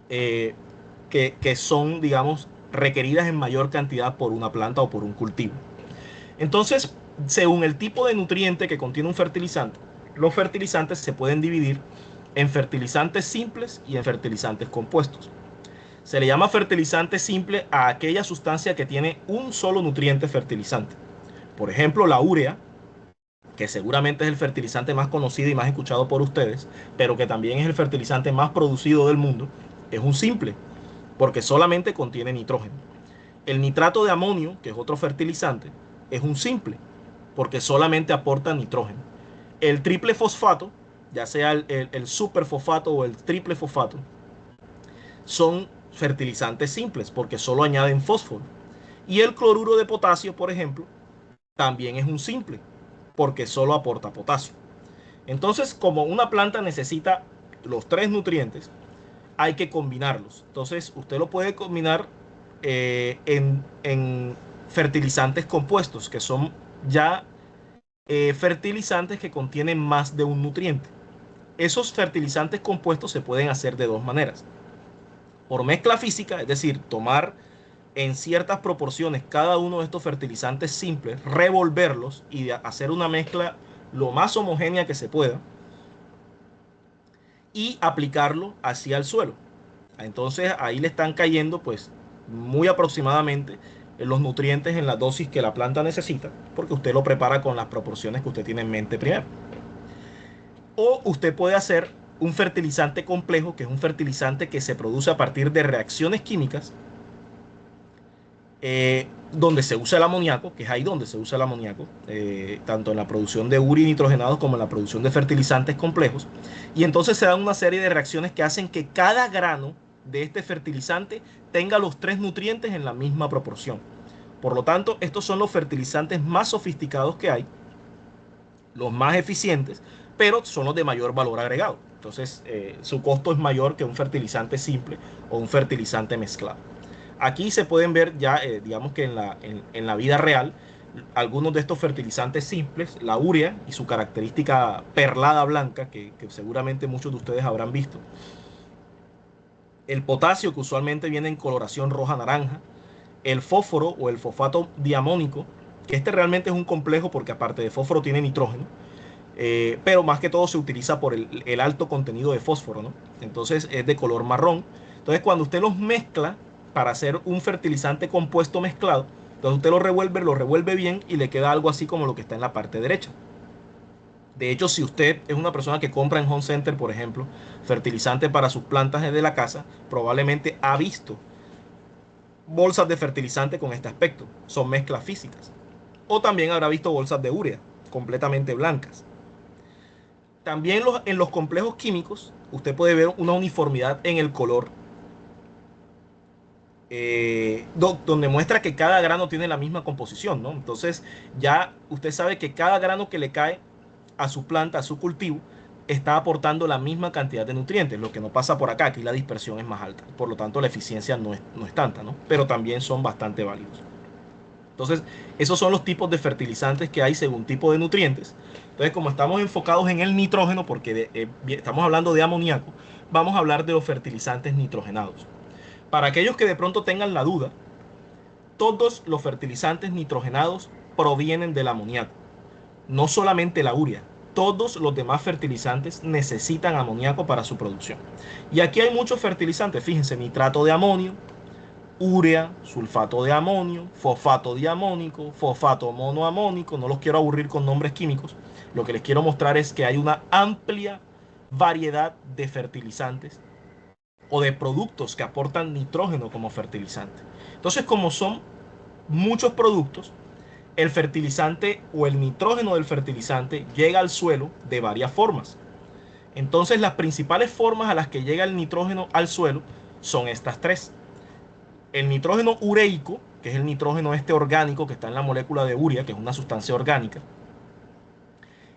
que son, digamos, requeridas en mayor cantidad por una planta o por un cultivo. Entonces, según el tipo de nutriente que contiene un fertilizante, los fertilizantes se pueden dividir en fertilizantes simples y en fertilizantes compuestos. Se le llama fertilizante simple a aquella sustancia que tiene un solo nutriente fertilizante. Por ejemplo, la urea, que seguramente es el fertilizante más conocido y más escuchado por ustedes, pero que también es el fertilizante más producido del mundo, es un simple, porque solamente contiene nitrógeno. El nitrato de amonio, que es otro fertilizante, es un simple, porque solamente aporta nitrógeno. El triple fosfato, ya sea el superfosfato o el triple fosfato, son fertilizantes simples, porque solo añaden fósforo. Y el cloruro de potasio, por ejemplo, también es un simple, porque solo aporta potasio. Entonces, como una planta necesita los 3 nutrientes, hay que combinarlos. Entonces, usted lo puede combinar en fertilizantes compuestos, que son ya fertilizantes que contienen más de un nutriente. Esos fertilizantes compuestos se pueden hacer de 2 maneras. Por mezcla física, es decir, tomar en ciertas proporciones cada uno de estos fertilizantes simples, revolverlos y hacer una mezcla lo más homogénea que se pueda y aplicarlo hacia el suelo. Entonces ahí le están cayendo pues muy aproximadamente los nutrientes en la dosis que la planta necesita, porque usted lo prepara con las proporciones que usted tiene en mente primero. O usted puede hacer un fertilizante complejo, que es un fertilizante que se produce a partir de reacciones químicas, donde se usa el amoníaco, que es ahí donde se usa el amoníaco, tanto en la producción de urea y nitrogenados como en la producción de fertilizantes complejos. Y entonces se dan una serie de reacciones que hacen que cada grano de este fertilizante tenga los 3 nutrientes en la misma proporción. Por lo tanto, estos son los fertilizantes más sofisticados que hay, los más eficientes, pero son los de mayor valor agregado. Entonces, su costo es mayor que un fertilizante simple o un fertilizante mezclado. Aquí se pueden ver ya, digamos que en la vida real, algunos de estos fertilizantes simples, la urea y su característica perlada blanca, que seguramente muchos de ustedes habrán visto. El potasio, que usualmente viene en coloración roja-naranja. El fósforo o el fosfato diamónico, que este realmente es un complejo porque aparte de fósforo tiene nitrógeno. Pero más que todo se utiliza por el alto contenido de fósforo, ¿no? Entonces es de color marrón. Entonces cuando usted los mezcla para hacer un fertilizante compuesto mezclado, entonces usted lo revuelve bien y le queda algo así como lo que está en la parte derecha. De hecho, si usted es una persona que compra en Home Center, por ejemplo, fertilizante para sus plantas de la casa, probablemente ha visto bolsas de fertilizante con este aspecto. Son mezclas físicas. O también habrá visto bolsas de urea completamente blancas. También en los complejos químicos usted puede ver una uniformidad en el color, donde muestra que cada grano tiene la misma composición, ¿no? Entonces ya usted sabe que cada grano que le cae a su planta, a su cultivo, está aportando la misma cantidad de nutrientes, lo que no pasa por acá. Aquí la dispersión es más alta, por lo tanto la eficiencia no es tanta, ¿no? Pero también son bastante válidos. Entonces, esos son los tipos de fertilizantes que hay según tipo de nutrientes. Entonces, como estamos enfocados en el nitrógeno, porque estamos hablando de amoníaco, vamos a hablar de los fertilizantes nitrogenados. Para aquellos que de pronto tengan la duda, todos los fertilizantes nitrogenados provienen del amoníaco. No solamente la urea, todos los demás fertilizantes necesitan amoníaco para su producción. Y aquí hay muchos fertilizantes, fíjense, nitrato de amonio, urea, sulfato de amonio, fosfato diamónico, fosfato monoamónico. No los quiero aburrir con nombres químicos. Lo que les quiero mostrar es que hay una amplia variedad de fertilizantes o de productos que aportan nitrógeno como fertilizante. Entonces, como son muchos productos, el fertilizante o el nitrógeno del fertilizante llega al suelo de varias formas. Entonces, las principales formas a las que llega el nitrógeno al suelo son estas tres. El nitrógeno ureico, que es el nitrógeno orgánico que está en la molécula de urea, que es una sustancia orgánica.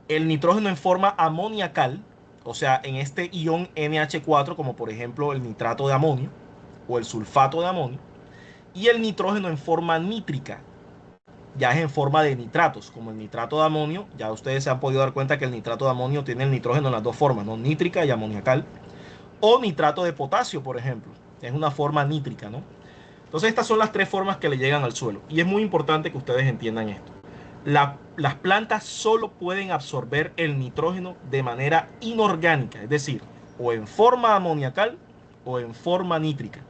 El nitrógeno en forma amoniacal, o sea, en este ion NH4, como por ejemplo el nitrato de amonio o el sulfato de amonio. Y el nitrógeno en forma nítrica, ya es en forma de nitratos, como el nitrato de amonio. Ya ustedes se han podido dar cuenta que el nitrato de amonio tiene el nitrógeno en las dos formas, ¿no? Nítrica y amoniacal. O nitrato de potasio, por ejemplo, es una forma nítrica, ¿no? Entonces estas son las tres formas que le llegan al suelo. Y es muy importante que ustedes entiendan esto. Las plantas solo pueden absorber el nitrógeno de manera inorgánica, es decir, o en forma amoniacal o en forma nítrica.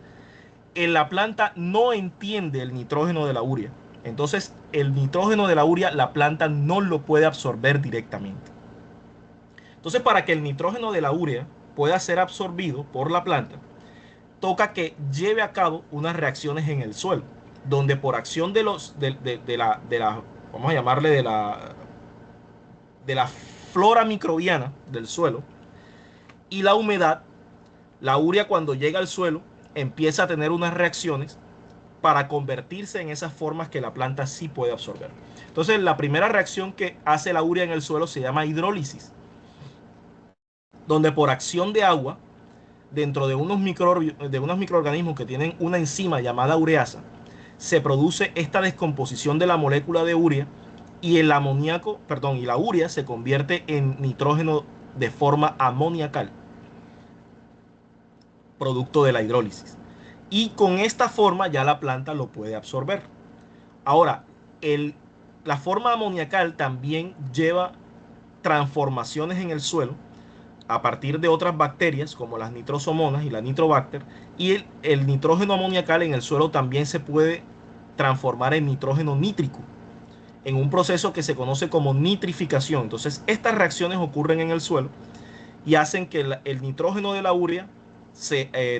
La planta no entiende el nitrógeno de la urea. Entonces el nitrógeno de la urea la planta no lo puede absorber directamente. Entonces, para que el nitrógeno de la urea pueda ser absorbido por la planta, toca que lleve a cabo unas reacciones en el suelo, donde por acción de la vamos a llamarle de la flora microbiana del suelo y la humedad, la urea cuando llega al suelo empieza a tener unas reacciones para convertirse en esas formas que la planta sí puede absorber. Entonces, la primera reacción que hace la urea en el suelo se llama hidrólisis, donde por acción de agua dentro de unos microorganismos que tienen una enzima llamada ureasa, se produce esta descomposición de la molécula de urea y el amoníaco, perdón, y la urea se convierte en nitrógeno de forma amoniacal, producto de la hidrólisis. Y con esta forma ya la planta lo puede absorber. Ahora, la forma amoniacal también lleva transformaciones en el suelo a partir de otras bacterias como las nitrosomonas y la nitrobacter, y el nitrógeno amoniacal en el suelo también se puede transformar en nitrógeno nítrico en un proceso que se conoce como nitrificación. Entonces estas reacciones ocurren en el suelo y hacen que el nitrógeno de la urea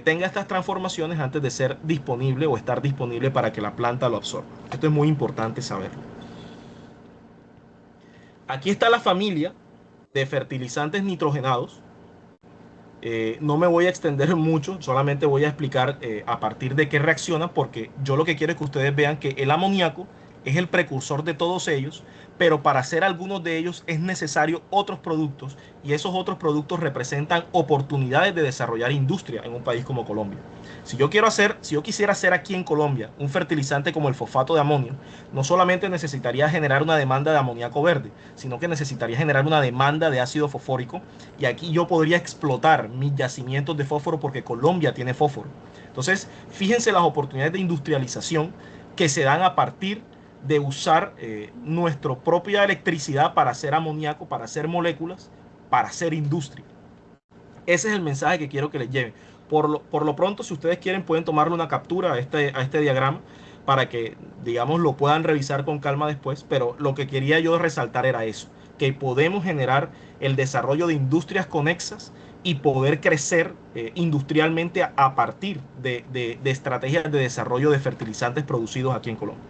tenga estas transformaciones antes de ser disponible o estar disponible para que la planta lo absorba. Esto es muy importante saberlo. Aquí está la familia de fertilizantes nitrogenados. No me voy a extender mucho, solamente voy a explicar a partir de qué reacciona, porque yo lo que quiero es que ustedes vean que el amoníaco es el precursor de todos ellos, pero para hacer algunos de ellos es necesario otros productos, y esos otros productos representan oportunidades de desarrollar industria en un país como Colombia. Si yo quisiera hacer aquí en Colombia un fertilizante como el fosfato de amonio, no solamente necesitaría generar una demanda de amoníaco verde, sino que necesitaría generar una demanda de ácido fosfórico, y aquí yo podría explotar mis yacimientos de fósforo porque Colombia tiene fósforo. Entonces, fíjense las oportunidades de industrialización que se dan a partir de usar nuestra propia electricidad para hacer amoníaco, para hacer moléculas, para hacer industria. Ese es el mensaje que quiero que les lleven. Por lo pronto, si ustedes quieren, pueden tomarle una captura a este diagrama para que, digamos, lo puedan revisar con calma después. Pero lo que quería yo resaltar era eso, que podemos generar el desarrollo de industrias conexas y poder crecer industrialmente a partir de estrategias de desarrollo de fertilizantes producidos aquí en Colombia.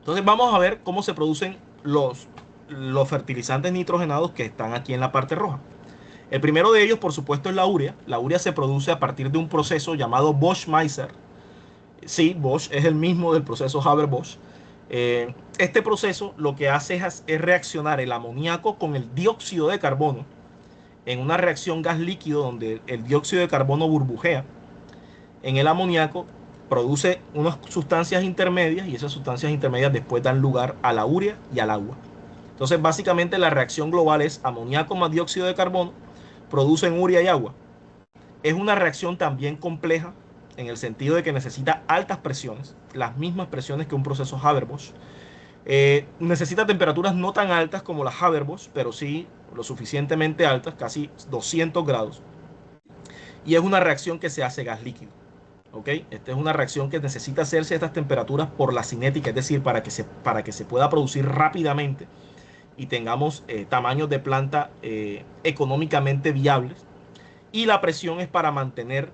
Entonces vamos a ver cómo se producen los fertilizantes nitrogenados que están aquí en la parte roja. El primero de ellos, por supuesto, es la urea. La urea se produce a partir de un proceso llamado Bosch-Meiser. Sí, Bosch es el mismo del proceso Haber-Bosch. Este proceso lo que hace es reaccionar el amoníaco con el dióxido de carbono en una reacción gas líquido donde el dióxido de carbono burbujea en el amoníaco produce unas sustancias intermedias y esas sustancias intermedias después dan lugar a la urea y al agua. Entonces, básicamente la reacción global es amoníaco más dióxido de carbono, producen urea y agua. Es una reacción también compleja en el sentido de que necesita altas presiones, las mismas presiones que un proceso Haber-Bosch. Necesita temperaturas no tan altas como las Haber-Bosch, pero sí lo suficientemente altas, casi 200 grados. Y es una reacción que se hace gas líquido. ¿Okay? Esta es una reacción que necesita hacerse a estas temperaturas por la cinética, es decir, para que se pueda producir rápidamente y tengamos tamaños de planta económicamente viables. Y la presión es para mantener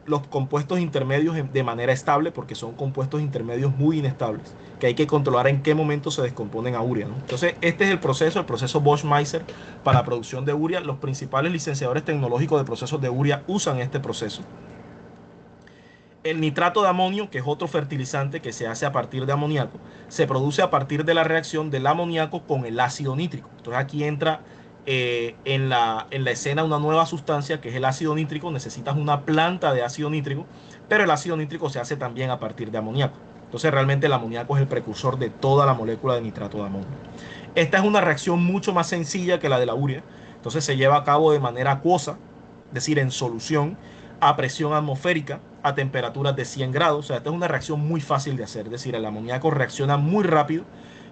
los compuestos intermedios de manera estable, porque son compuestos intermedios muy inestables, que hay que controlar en qué momento se descomponen a urea, ¿no? Entonces, este es el proceso Bosch-Meiser para la producción de urea. Los principales licenciadores tecnológicos de procesos de urea usan este proceso. El nitrato de amonio, que es otro fertilizante que se hace a partir de amoníaco, se produce a partir de la reacción del amoníaco con el ácido nítrico. Entonces aquí entra en la escena una nueva sustancia que es el ácido nítrico. Necesitas una planta de ácido nítrico, pero el ácido nítrico se hace también a partir de amoníaco. Entonces realmente el amoníaco es el precursor de toda la molécula de nitrato de amonio. Esta es una reacción mucho más sencilla que la de la urea. Entonces se lleva a cabo de manera acuosa, es decir, en solución, a presión atmosférica, a temperaturas de 100 grados. O sea, esta es una reacción muy fácil de hacer. Es decir, el amoníaco reacciona muy rápido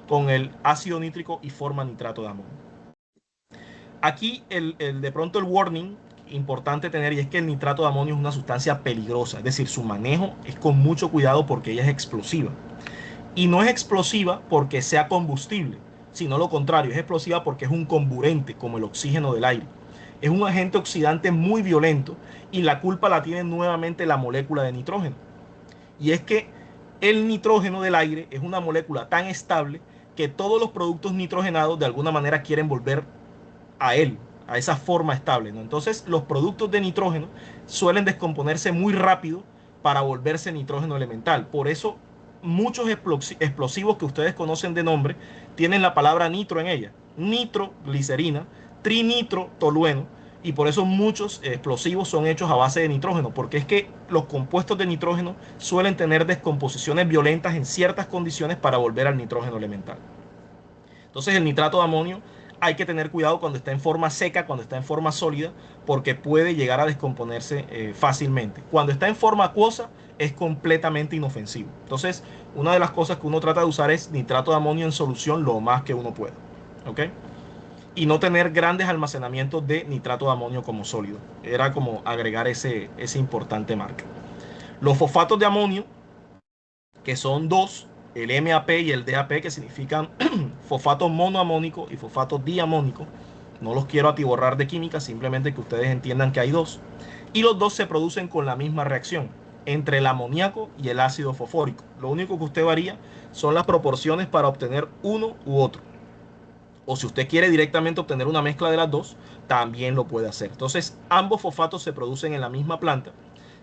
con el ácido nítrico y forma nitrato de amonio. Aquí de pronto el warning importante tener, y es que el nitrato de amonio es una sustancia peligrosa. Es decir, su manejo es con mucho cuidado porque ella es explosiva. Y no es explosiva porque sea combustible, sino lo contrario, es explosiva porque es un comburente, como el oxígeno del aire. Es un agente oxidante muy violento y la culpa la tiene nuevamente la molécula de nitrógeno. Y es que el nitrógeno del aire es una molécula tan estable que todos los productos nitrogenados de alguna manera quieren volver a él, a esa forma estable, ¿no? Entonces los productos de nitrógeno suelen descomponerse muy rápido para volverse nitrógeno elemental. Por eso muchos explosivos que ustedes conocen de nombre tienen la palabra nitro en ella. Nitroglicerina, trinitrotolueno, y por eso muchos explosivos son hechos a base de nitrógeno, porque es que los compuestos de nitrógeno suelen tener descomposiciones violentas en ciertas condiciones para volver al nitrógeno elemental. Entonces el nitrato de amonio hay que tener cuidado cuando está en forma seca, cuando está en forma sólida, porque puede llegar a descomponerse fácilmente. Cuando está en forma acuosa es completamente inofensivo. Entonces, una de las cosas que uno trata de usar es nitrato de amonio en solución lo más que uno pueda, ¿ok? Y no tener grandes almacenamientos de nitrato de amonio como sólido. Era como agregar ese importante marca. Los fosfatos de amonio, que son dos, el MAP y el DAP, que significan fosfato monoamónico y fosfato diamónico. No los quiero atiborrar de química, simplemente que ustedes entiendan que hay dos. Y los dos se producen con la misma reacción entre el amoníaco y el ácido fosfórico. Lo único que usted varía son las proporciones para obtener uno u otro. O si usted quiere directamente obtener una mezcla de las dos, también lo puede hacer. Entonces, ambos fosfatos se producen en la misma planta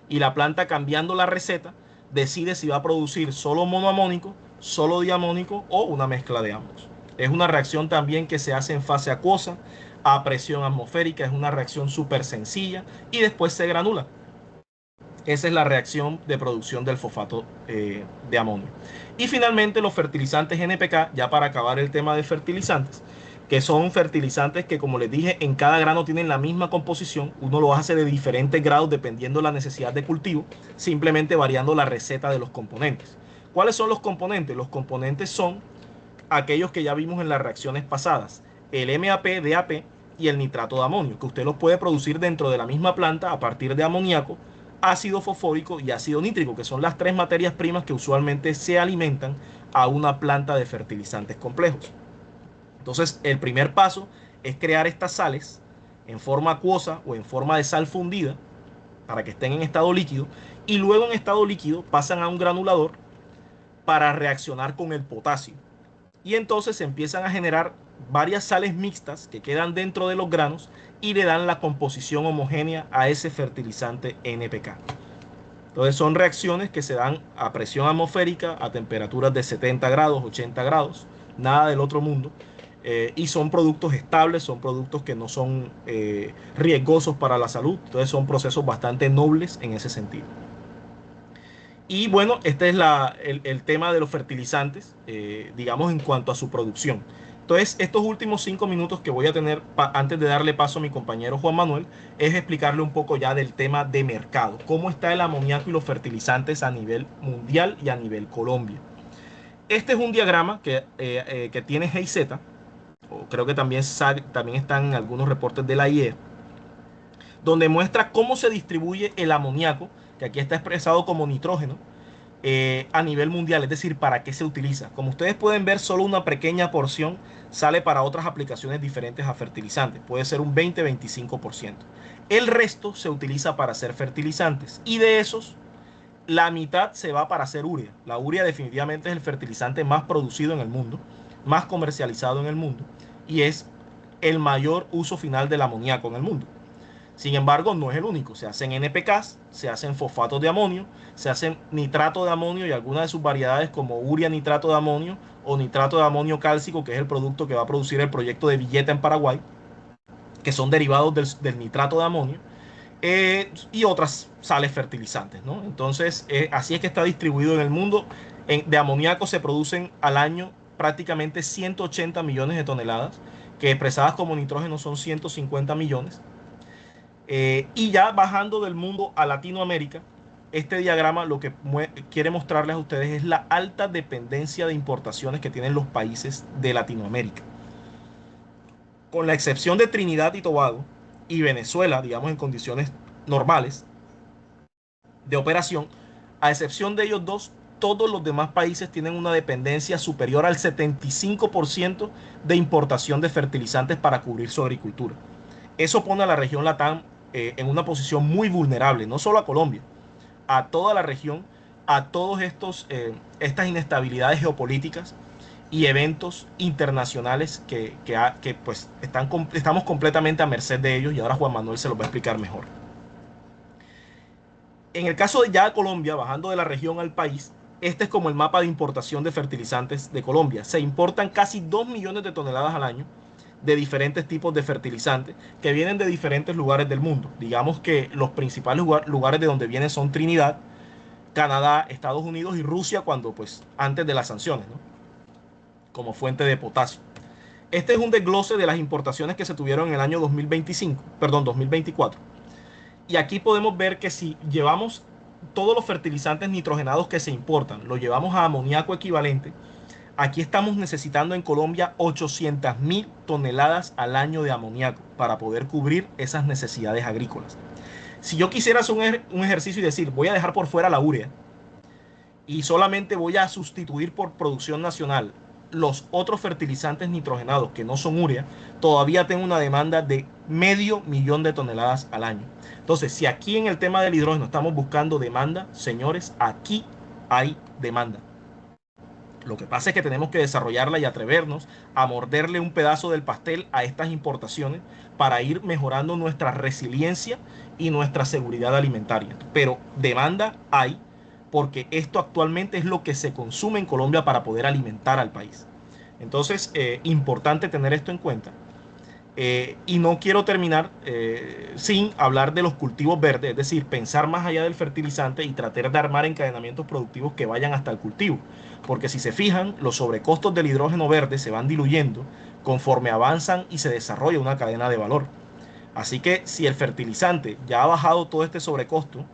y la planta, cambiando la receta, decide si va a producir solo monoamónico, solo diamónico o una mezcla de ambos. Es una reacción también que se hace en fase acuosa, a presión atmosférica. Es una reacción súper sencilla y después se granula. Esa es la reacción de producción del fosfato de amonio. Y finalmente los fertilizantes NPK, ya para acabar el tema de fertilizantes, que son fertilizantes que, como les dije, en cada grano tienen la misma composición. Uno lo hace de diferentes grados dependiendo de la necesidad de cultivo, simplemente variando la receta de los componentes. ¿Cuáles son los componentes? Los componentes son aquellos que ya vimos en las reacciones pasadas: el MAP, DAP y el nitrato de amonio, que usted los puede producir dentro de la misma planta a partir de amoníaco, ácido fosfórico y ácido nítrico, que son las tres materias primas que usualmente se alimentan a una planta de fertilizantes complejos. Entonces, el primer paso es crear estas sales en forma acuosa o en forma de sal fundida para que estén en estado líquido, y luego en estado líquido pasan a un granulador para reaccionar con el potasio. Y entonces se empiezan a generar varias sales mixtas que quedan dentro de los granos y le dan la composición homogénea a ese fertilizante NPK. Entonces son reacciones que se dan a presión atmosférica, a temperaturas de 70 grados, 80 grados, nada del otro mundo. Y son productos estables, son productos que no son riesgosos para la salud. Entonces son procesos bastante nobles en ese sentido. Y bueno, este es el tema de los fertilizantes, digamos, en cuanto a su producción. Entonces, estos últimos 5 minutos que voy a tener antes de darle paso a mi compañero Juan Manuel, es explicarle un poco ya del tema de mercado, cómo está el amoníaco y los fertilizantes a nivel mundial y a nivel Colombia. Este es un diagrama que tiene GIZ, o creo que también están en algunos reportes de la IEA, donde muestra cómo se distribuye el amoníaco, que aquí está expresado como nitrógeno, a nivel mundial, es decir, para qué se utiliza. Como ustedes pueden ver, solo una pequeña porción sale para otras aplicaciones diferentes a fertilizantes, puede ser un 20-25%. El resto se utiliza para hacer fertilizantes y de esos, la mitad se va para hacer urea. La urea definitivamente es el fertilizante más producido en el mundo, más comercializado en el mundo y es el mayor uso final del amoníaco en el mundo. Sin embargo, no es el único. Se hacen NPKs, se hacen fosfatos de amonio, se hacen nitrato de amonio y algunas de sus variedades como urea nitrato de amonio o nitrato de amonio cálcico, que es el producto que va a producir el proyecto de Villeta en Paraguay, que son derivados del nitrato de amonio, y otras sales fertilizantes, ¿no? Entonces, así es que está distribuido en el mundo. De amoníaco se producen al año prácticamente 180 millones de toneladas, que expresadas como nitrógeno son 150 millones. Y ya bajando del mundo a Latinoamérica, este diagrama lo que quiere mostrarles a ustedes es la alta dependencia de importaciones que tienen los países de Latinoamérica. Con la excepción de Trinidad y Tobago y Venezuela, digamos en condiciones normales de operación, a excepción de ellos dos, todos los demás países tienen una dependencia superior al 75% de importación de fertilizantes para cubrir su agricultura. Eso pone a la región LATAM en una posición muy vulnerable, no solo a Colombia, a toda la región, a todos estas inestabilidades geopolíticas y eventos internacionales que pues estamos completamente a merced de ellos, y ahora Juan Manuel se los va a explicar mejor. En el caso de ya Colombia, bajando de la región al país, este es como el mapa de importación de fertilizantes de Colombia. Se importan casi 2 millones de toneladas al año de diferentes tipos de fertilizantes que vienen de diferentes lugares del mundo. Digamos que los principales lugares de donde vienen son Trinidad, Canadá, Estados Unidos y Rusia, cuando pues antes de las sanciones, ¿no? Como fuente de potasio. Este es un desglose de las importaciones que se tuvieron en el año 2024. Y aquí podemos ver que si llevamos todos los fertilizantes nitrogenados que se importan, lo llevamos a amoníaco equivalente, aquí estamos necesitando en Colombia 800.000 toneladas al año de amoníaco para poder cubrir esas necesidades agrícolas. Si yo quisiera hacer un ejercicio y decir, voy a dejar por fuera la urea y solamente voy a sustituir por producción nacional los otros fertilizantes nitrogenados que no son urea, todavía tengo una demanda de 500.000 de toneladas al año. Entonces, si aquí en el tema del hidrógeno estamos buscando demanda, señores, aquí hay demanda. Lo que pasa es que tenemos que desarrollarla y atrevernos a morderle un pedazo del pastel a estas importaciones para ir mejorando nuestra resiliencia y nuestra seguridad alimentaria. Pero demanda hay, porque esto actualmente es lo que se consume en Colombia para poder alimentar al país. Entonces, importante tener esto en cuenta. Y no quiero terminar sin hablar de los cultivos verdes, es decir, pensar más allá del fertilizante y tratar de armar encadenamientos productivos que vayan hasta el cultivo. Porque si se fijan, los sobrecostos del hidrógeno verde se van diluyendo conforme avanzan y se desarrolla una cadena de valor. Así que si el fertilizante ya ha bajado todo este sobrecosto,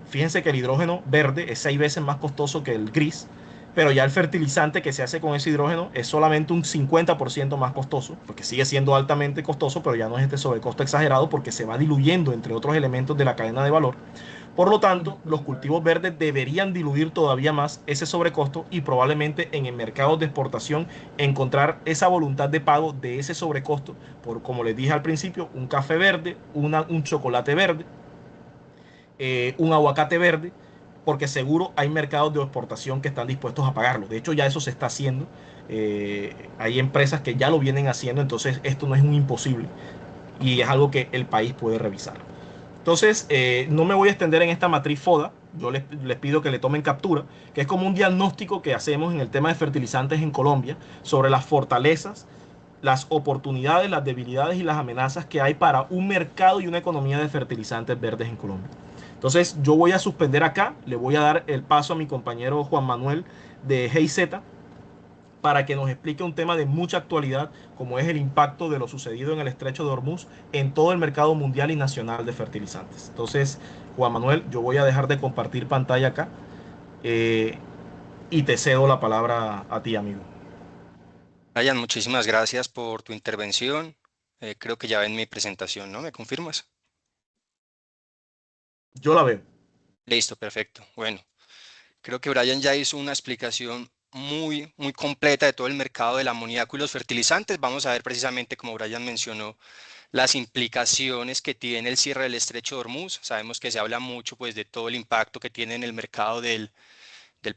fíjense que el hidrógeno verde es 6 veces más costoso que el gris, pero ya el fertilizante que se hace con ese hidrógeno es solamente un 50% más costoso, porque sigue siendo altamente costoso, pero ya no es este sobrecosto exagerado porque se va diluyendo entre otros elementos de la cadena de valor. Por lo tanto, los cultivos verdes deberían diluir todavía más ese sobrecosto y probablemente en el mercado de exportación encontrar esa voluntad de pago de ese sobrecosto por, como les dije al principio, un café verde, un chocolate verde, un aguacate verde, porque seguro hay mercados de exportación que están dispuestos a pagarlo. De hecho, ya eso se está haciendo. Hay empresas que ya lo vienen haciendo, entonces esto no es un imposible y es algo que el país puede revisar. Entonces, no me voy a extender en esta matriz FODA. Yo les pido que le tomen captura, que es como un diagnóstico que hacemos en el tema de fertilizantes en Colombia sobre las fortalezas, las oportunidades, las debilidades y las amenazas que hay para un mercado y una economía de fertilizantes verdes en Colombia. Entonces yo voy a suspender acá, le voy a dar el paso a mi compañero Juan Manuel de GIZ para que nos explique un tema de mucha actualidad, como es el impacto de lo sucedido en el Estrecho de Hormuz en todo el mercado mundial y nacional de fertilizantes. Entonces, Juan Manuel, yo voy a dejar de compartir pantalla acá y te cedo la palabra a ti, amigo. Brian, muchísimas gracias por tu intervención. Creo que ya ven mi presentación, ¿no? ¿Me confirmas? Yo la veo. Listo, perfecto. Bueno, creo que Brian ya hizo una explicación muy completa de todo el mercado del amoníaco y los fertilizantes. Vamos a ver precisamente, como Brian mencionó, las implicaciones que tiene el cierre del Estrecho de Hormuz. Sabemos que se habla mucho pues, de todo el impacto que tiene en el mercado del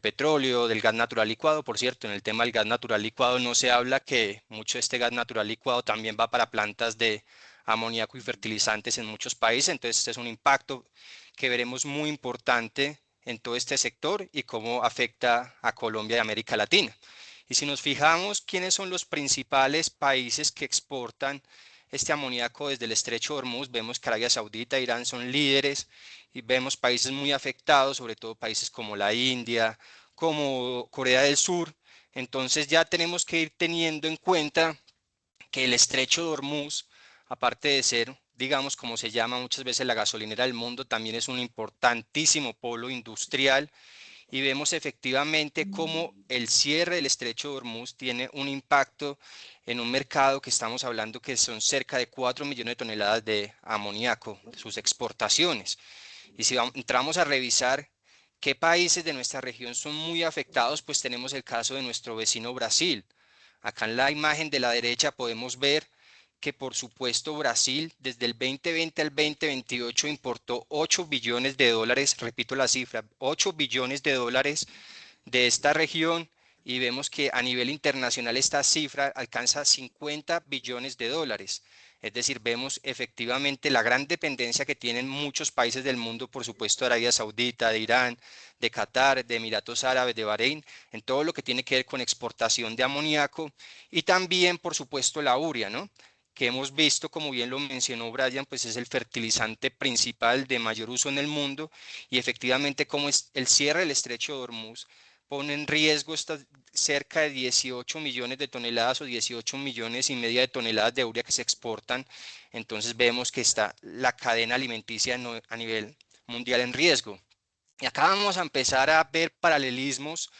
petróleo, del gas natural licuado. Por cierto, en el tema del gas natural licuado no se habla que mucho de este gas natural licuado también va para plantas de amoníaco y fertilizantes en muchos países. Entonces, este es un impacto que veremos muy importante en todo este sector y cómo afecta a Colombia y América Latina. Y si nos fijamos quiénes son los principales países que exportan este amoníaco desde el Estrecho de Hormuz, vemos que Arabia Saudita e Irán son líderes y vemos países muy afectados, sobre todo países como la India, como Corea del Sur. Entonces ya tenemos que ir teniendo en cuenta que el Estrecho de Hormuz, aparte de ser, digamos, como se llama muchas veces la gasolinera del mundo, también es un importantísimo polo industrial y vemos efectivamente cómo el cierre del Estrecho de Hormuz tiene un impacto en un mercado que estamos hablando que son cerca de 4 millones de toneladas de amoníaco, sus exportaciones. Y si entramos a revisar qué países de nuestra región son muy afectados, pues tenemos el caso de nuestro vecino Brasil. Acá en la imagen de la derecha podemos ver que por supuesto Brasil desde el 2020 al 2028 importó 8 billones de dólares, repito la cifra, 8 billones de dólares de esta región y vemos que a nivel internacional esta cifra alcanza 50 billones de dólares. Es decir, vemos efectivamente la gran dependencia que tienen muchos países del mundo, por supuesto, de Arabia Saudita, de Irán, de Qatar, de Emiratos Árabes, de Bahrein, en todo lo que tiene que ver con exportación de amoníaco y también, por supuesto, la urea, ¿no? Que hemos visto, como bien lo mencionó Brian, pues es el fertilizante principal de mayor uso en el mundo y efectivamente como es el cierre del Estrecho de Hormuz pone en riesgo estas cerca de 18 millones de toneladas o 18 millones y media de toneladas de urea que se exportan. Entonces vemos que está la cadena alimenticia a nivel mundial en riesgo. Y acá vamos a empezar a ver paralelismos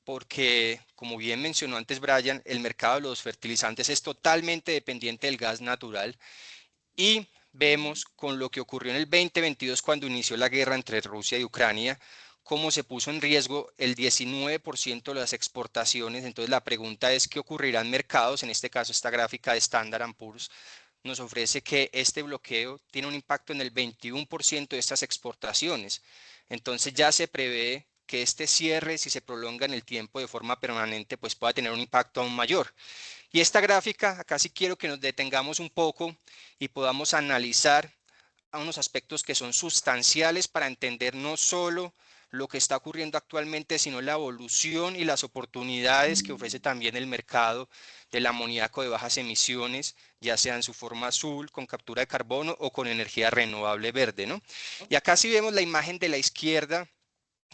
porque, como bien mencionó antes Brian, el mercado de los fertilizantes es totalmente dependiente del gas natural y vemos con lo que ocurrió en el 2022 cuando inició la guerra entre Rusia y Ucrania, cómo se puso en riesgo el 19% de las exportaciones. Entonces la pregunta es, ¿qué ocurrirá en mercados? En este caso, esta gráfica de Standard & Poor's nos ofrece que este bloqueo tiene un impacto en el 21% de estas exportaciones. Entonces ya se prevé que este cierre, si se prolonga en el tiempo de forma permanente, pues pueda tener un impacto aún mayor. Y esta gráfica, acá sí quiero que nos detengamos un poco y podamos analizar a unos aspectos que son sustanciales para entender no solo lo que está ocurriendo actualmente, sino la evolución y las oportunidades que ofrece también el mercado del amoníaco de bajas emisiones, ya sea en su forma azul, con captura de carbono o con energía renovable verde, ¿no? Y acá sí vemos la imagen de la izquierda.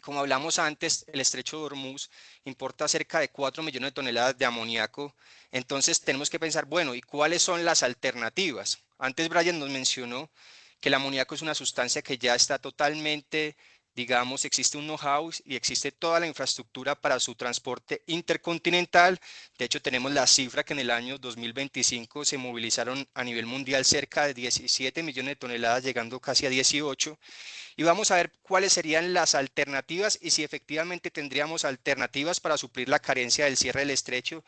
Como hablamos antes, el Estrecho de Hormuz importa cerca de 4 millones de toneladas de amoníaco. Entonces tenemos que pensar, bueno, ¿y cuáles son las alternativas? Antes Brian nos mencionó que el amoníaco es una sustancia que ya está totalmente, digamos, existe un know-how y existe toda la infraestructura para su transporte intercontinental. De hecho, tenemos la cifra que en el año 2025 se movilizaron a nivel mundial cerca de 17 millones de toneladas, llegando casi a 18. Y vamos a ver cuáles serían las alternativas y si efectivamente tendríamos alternativas para suplir la carencia del cierre del estrecho.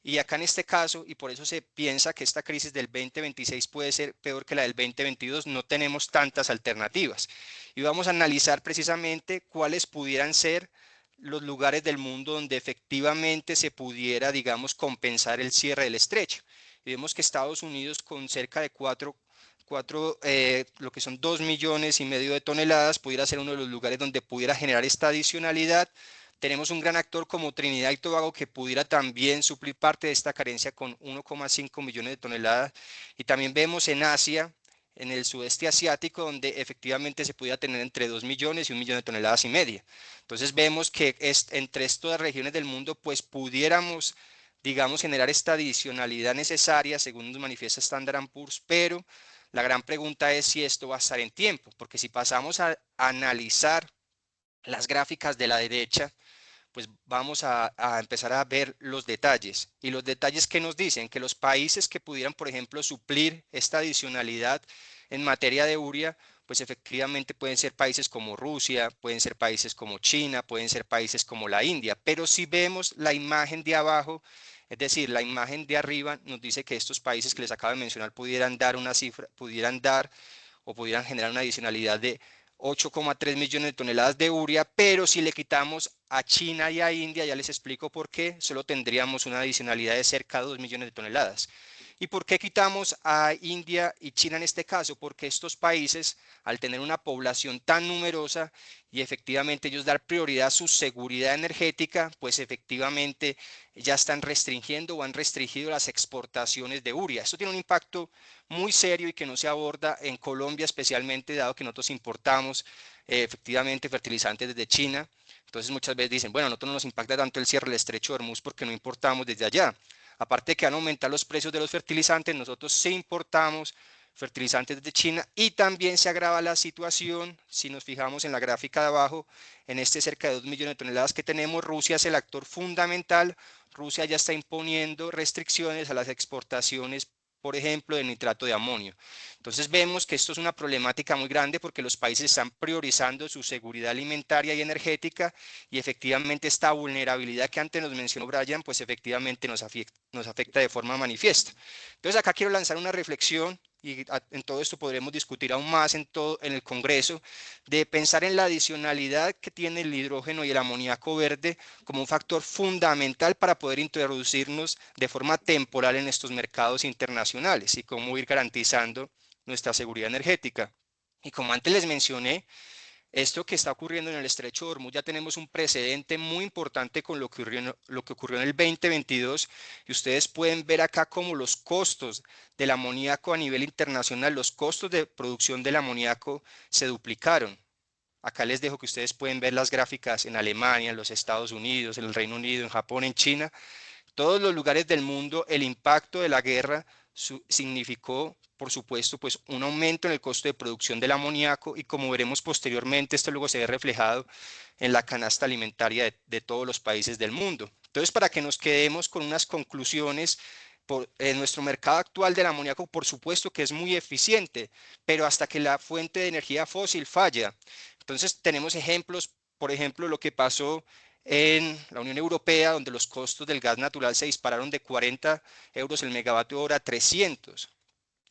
Y acá en este caso, y por eso se piensa que esta crisis del 2026 puede ser peor que la del 2022, no tenemos tantas alternativas. Y vamos a analizar precisamente cuáles pudieran ser los lugares del mundo donde efectivamente se pudiera, digamos, compensar el cierre del estrecho. Y vemos que Estados Unidos con cerca de lo que son 2 millones y medio de toneladas, pudiera ser uno de los lugares donde pudiera generar esta adicionalidad. Tenemos un gran actor como Trinidad y Tobago que pudiera también suplir parte de esta carencia con 1,5 millones de toneladas. Y también vemos en Asia, en el sudeste asiático, donde efectivamente se podía tener entre 2 millones y 1 millón de toneladas y media. Entonces vemos que entre estas regiones del mundo, pues pudiéramos, digamos, generar esta adicionalidad necesaria, según nos manifiesta Standard & Poor's, pero la gran pregunta es si esto va a estar en tiempo, porque si pasamos a analizar las gráficas de la derecha, pues vamos a empezar a ver los detalles. Y los detalles que nos dicen que los países que pudieran, por ejemplo, suplir esta adicionalidad en materia de urea, pues efectivamente pueden ser países como Rusia, pueden ser países como China, pueden ser países como la India. Pero si vemos la imagen de abajo, es decir, la imagen de arriba nos dice que estos países que les acabo de mencionar pudieran dar una cifra, pudieran dar o pudieran generar una adicionalidad de 8,3 millones de toneladas de urea, pero si le quitamos a China y a India, ya les explico por qué, solo tendríamos una adicionalidad de cerca de 2 millones de toneladas. ¿Y por qué quitamos a India y China en este caso? Porque estos países, al tener una población tan numerosa y efectivamente ellos dar prioridad a su seguridad energética, pues efectivamente ya están restringiendo o han restringido las exportaciones de urea. Esto tiene un impacto muy serio y que no se aborda en Colombia especialmente, dado que nosotros importamos efectivamente fertilizantes desde China. Entonces muchas veces dicen, bueno, a nosotros no nos impacta tanto el cierre del estrecho de Hormuz porque no importamos desde allá. Aparte de que van a aumentar los precios de los fertilizantes, nosotros sí importamos fertilizantes desde China y también se agrava la situación, si nos fijamos en la gráfica de abajo, en este cerca de 2 millones de toneladas que tenemos, Rusia es el actor fundamental. Rusia ya está imponiendo restricciones a las exportaciones, por ejemplo, de nitrato de amonio. Entonces vemos que esto es una problemática muy grande porque los países están priorizando su seguridad alimentaria y energética y efectivamente esta vulnerabilidad que antes nos mencionó Brian, pues efectivamente nos afecta de forma manifiesta. Entonces acá quiero lanzar una reflexión y en todo esto podremos discutir aún más en el Congreso, de pensar en la adicionalidad que tiene el hidrógeno y el amoníaco verde como un factor fundamental para poder introducirnos de forma temporal en estos mercados internacionales y cómo ir garantizando nuestra seguridad energética. Y como antes les mencioné, esto que está ocurriendo en el estrecho de Hormuz, ya tenemos un precedente muy importante con lo que ocurrió en el 2022 y ustedes pueden ver acá cómo los costos del amoníaco a nivel internacional, los costos de producción del amoníaco se duplicaron. Acá les dejo que ustedes pueden ver las gráficas en Alemania, en los Estados Unidos, en el Reino Unido, en Japón, en China, todos los lugares del mundo. El impacto de la guerra significó, por supuesto, pues un aumento en el costo de producción del amoníaco y como veremos posteriormente, esto luego se ve reflejado en la canasta alimentaria de todos los países del mundo. Entonces, para que nos quedemos con unas conclusiones, en nuestro mercado actual del amoníaco, por supuesto que es muy eficiente, pero hasta que la fuente de energía fósil falla. Entonces, tenemos ejemplos, por ejemplo, lo que pasó en la Unión Europea, donde los costos del gas natural se dispararon de 40 euros el megavatio hora a 300.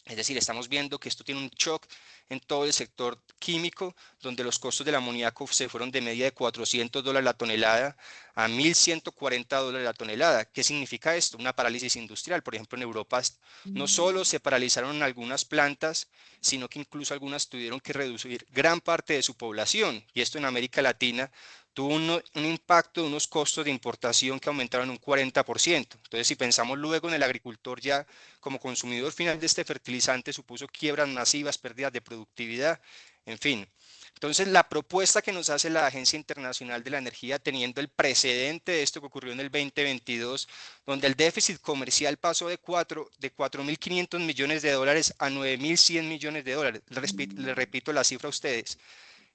Es decir, estamos viendo que esto tiene un shock en todo el sector químico, donde los costos del amoníaco se fueron de media de $400 la tonelada a $1.140 la tonelada. ¿Qué significa esto? Una parálisis industrial. Por ejemplo, en Europa no solo se paralizaron algunas plantas, sino que incluso algunas tuvieron que reducir gran parte de su población. Y esto en América Latina tuvo un impacto de unos costos de importación que aumentaron un 40%. Entonces, si pensamos luego en el agricultor ya como consumidor final de este fertilizante, supuso quiebras masivas, pérdidas de productividad, en fin. Entonces, la propuesta que nos hace la Agencia Internacional de la Energía, teniendo el precedente de esto que ocurrió en el 2022, donde el déficit comercial pasó de 4.500 millones de dólares a 9.100 millones de dólares. Les repito la cifra a ustedes.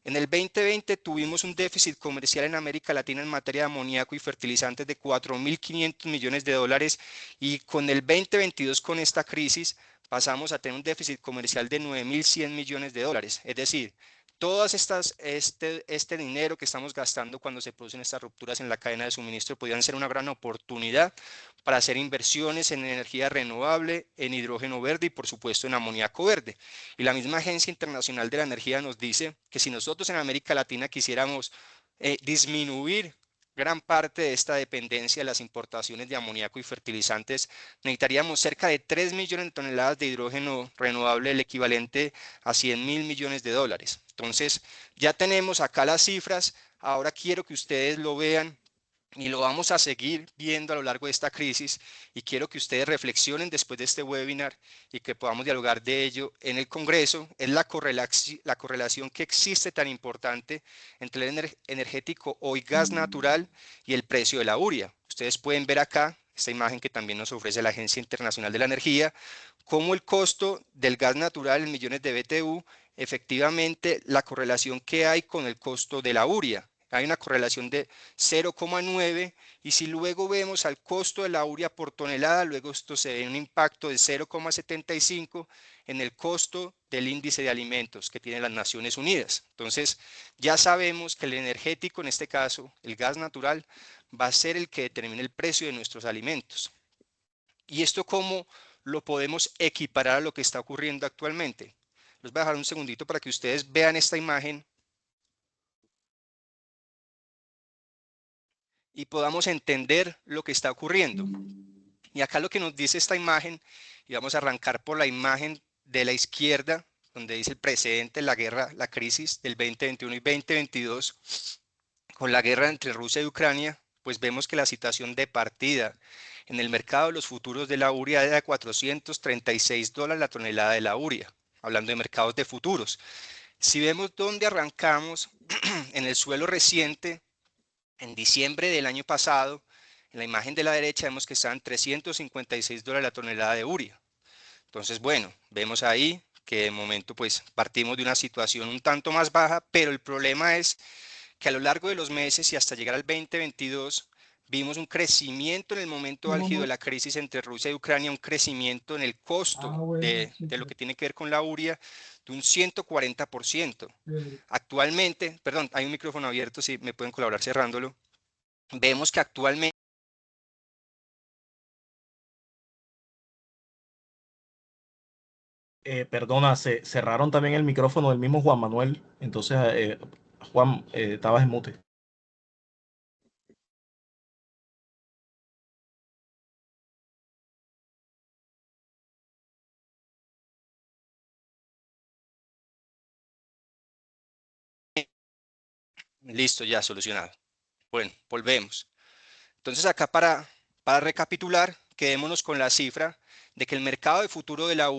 En el 2020 tuvimos un déficit comercial en América Latina en materia de amoníaco y fertilizantes de 4.500 millones de dólares y con el 2022, con esta crisis, pasamos a tener un déficit comercial de 9.100 millones de dólares. Es decir, todas este dinero que estamos gastando cuando se producen estas rupturas en la cadena de suministro podrían ser una gran oportunidad para hacer inversiones en energía renovable, en hidrógeno verde y por supuesto en amoníaco verde. Y la misma Agencia Internacional de la Energía nos dice que si nosotros en América Latina quisiéramos disminuir gran parte de esta dependencia de las importaciones de amoníaco y fertilizantes, necesitaríamos cerca de 3 millones de toneladas de hidrógeno renovable, el equivalente a 100.000 millones de dólares. Entonces, ya tenemos acá las cifras. Ahora quiero que ustedes lo vean Y lo vamos a seguir viendo a lo largo de esta crisis, y quiero que ustedes reflexionen después de este webinar y que podamos dialogar de ello en el Congreso. Es la correlación que existe tan importante entre el energético o gas natural y el precio de la urea. Ustedes pueden ver acá esta imagen que también nos ofrece la Agencia Internacional de la Energía, cómo el costo del gas natural en millones de BTU, efectivamente la correlación que hay con el costo de la urea. Hay una correlación de 0,9, y si luego vemos al costo de la urea por tonelada, luego esto se ve un impacto de 0,75 en el costo del índice de alimentos que tienen las Naciones Unidas. Entonces, ya sabemos que el energético, en este caso, el gas natural, va a ser el que determine el precio de nuestros alimentos. ¿Y esto cómo lo podemos equiparar a lo que está ocurriendo actualmente? Les voy a dejar un segundito para que ustedes vean esta imagen y podamos entender lo que está ocurriendo. Y acá lo que nos dice esta imagen, y vamos a arrancar por la imagen de la izquierda, donde dice el precedente, la guerra, la crisis del 2021 y 2022, con la guerra entre Rusia y Ucrania, pues vemos que la situación de partida en el mercado de los futuros de la urea era de $436 la tonelada de la urea, hablando de mercados de futuros. Si vemos dónde arrancamos, en el suelo reciente, en diciembre del año pasado, en la imagen de la derecha vemos que están $356 la tonelada de urea. Entonces, bueno, vemos ahí que de momento pues partimos de una situación un tanto más baja, pero el problema es que a lo largo de los meses y hasta llegar al 2022, vimos un crecimiento en el momento álgido de la crisis entre Rusia y Ucrania, un crecimiento en el costo de lo que tiene que ver con la urea de un 140%. Actualmente, perdón, hay un micrófono abierto, si me pueden colaborar cerrándolo. Vemos que actualmente Perdona, se cerraron también el micrófono del mismo Juan Manuel. Entonces, Juan, estabas en mute. listo, ya solucionado. Bueno, volvemos. Entonces acá para recapitular, quedémonos con la cifra de que el mercado de futuros de la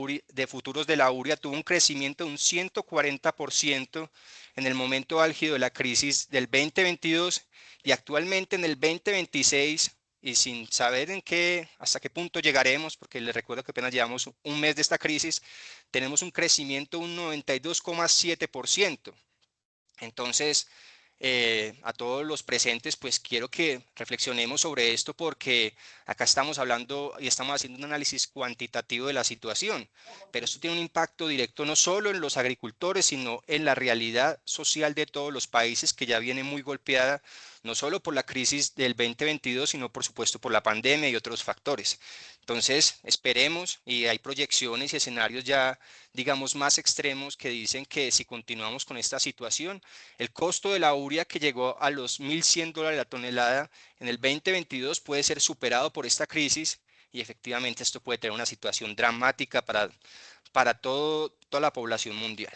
urea tuvo un crecimiento de un 140% en el momento álgido de la crisis del 2022, y actualmente en el 2026, y sin saber hasta qué punto llegaremos, porque les recuerdo que apenas llevamos un mes de esta crisis, tenemos un crecimiento de un 92,7%. Entonces, a todos los presentes, pues quiero que reflexionemos sobre esto, porque acá estamos hablando y estamos haciendo un análisis cuantitativo de la situación, pero esto tiene un impacto directo no solo en los agricultores, sino en la realidad social de todos los países, que ya viene muy golpeada, no solo por la crisis del 2022, sino por supuesto por la pandemia y otros factores. Entonces, esperemos, y hay proyecciones y escenarios ya, digamos, más extremos, que dicen que si continuamos con esta situación, el costo de la urea, que llegó a los $1.100 la tonelada en el 2022, puede ser superado por esta crisis, y efectivamente esto puede tener una situación dramática para toda la población mundial.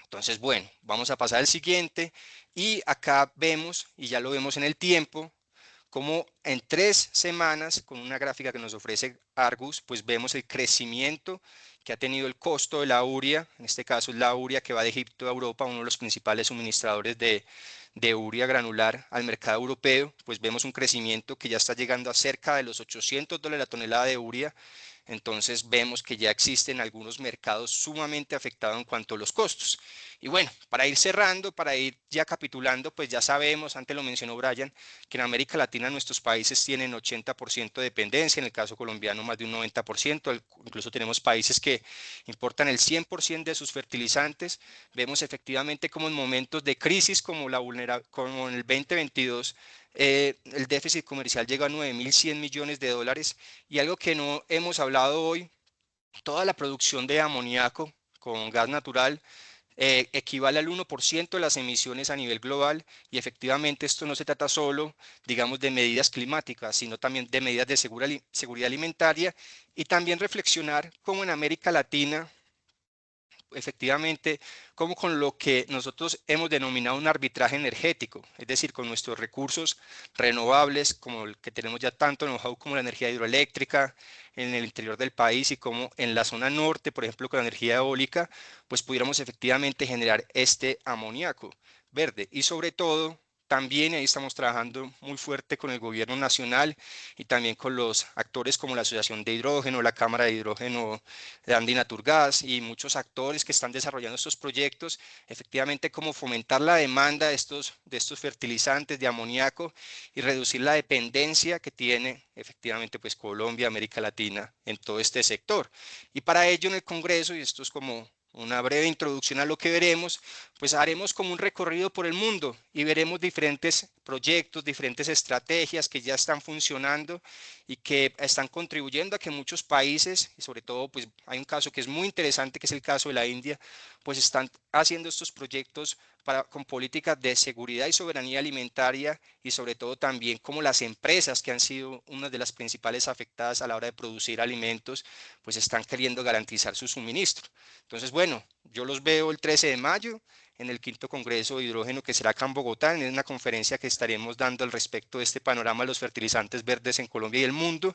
Entonces, bueno, vamos a pasar al siguiente, y acá vemos, y ya lo vemos en el tiempo, como en 3 semanas, con una gráfica que nos ofrece Argus, pues vemos el crecimiento que ha tenido el costo de la urea. En este caso es la urea que va de Egipto a Europa, uno de los principales suministradores de urea granular al mercado europeo. Pues vemos un crecimiento que ya está llegando a cerca de los $800 la tonelada de urea. Entonces vemos que ya existen algunos mercados sumamente afectados en cuanto a los costos. Y bueno, para ir cerrando, para ir ya capitulando, pues ya sabemos, antes lo mencionó Brian, que en América Latina nuestros países tienen 80% de dependencia, en el caso colombiano más de un 90%, incluso tenemos países que importan el 100% de sus fertilizantes. Vemos efectivamente como en momentos de crisis como como en el 2022, el déficit comercial llega a 9.100 millones de dólares, y algo que no hemos hablado hoy, toda la producción de amoníaco con gas natural equivale al 1% de las emisiones a nivel global, y efectivamente esto no se trata solo, digamos, de medidas climáticas, sino también de medidas de seguridad alimentaria, y también reflexionar cómo en América Latina efectivamente como con lo que nosotros hemos denominado un arbitraje energético, es decir, con nuestros recursos renovables, como el que tenemos ya tanto know-how como la energía hidroeléctrica en el interior del país y como en la zona norte, por ejemplo, con la energía eólica, pues pudiéramos efectivamente generar este amoníaco verde y sobre todo también ahí estamos trabajando muy fuerte con el gobierno nacional y también con los actores como la Asociación de Hidrógeno, la Cámara de Hidrógeno de Andinaturgas y muchos actores que están desarrollando estos proyectos, efectivamente cómo fomentar la demanda de estos fertilizantes de amoníaco y reducir la dependencia que tiene efectivamente pues Colombia, América Latina en todo este sector. Y para ello en el Congreso, y esto es como una breve introducción a lo que veremos, pues haremos como un recorrido por el mundo y veremos diferentes proyectos, diferentes estrategias que ya están funcionando y que están contribuyendo a que muchos países, y sobre todo pues hay un caso que es muy interesante, que es el caso de la India, pues están haciendo estos proyectos con políticas de seguridad y soberanía alimentaria y sobre todo también como las empresas que han sido una de las principales afectadas a la hora de producir alimentos, pues están queriendo garantizar su suministro. Entonces, bueno, yo los veo el 13 de mayo en el 5º Congreso de Hidrógeno que será acá en Bogotá, en una conferencia que estaremos dando al respecto de este panorama de los fertilizantes verdes en Colombia y el mundo.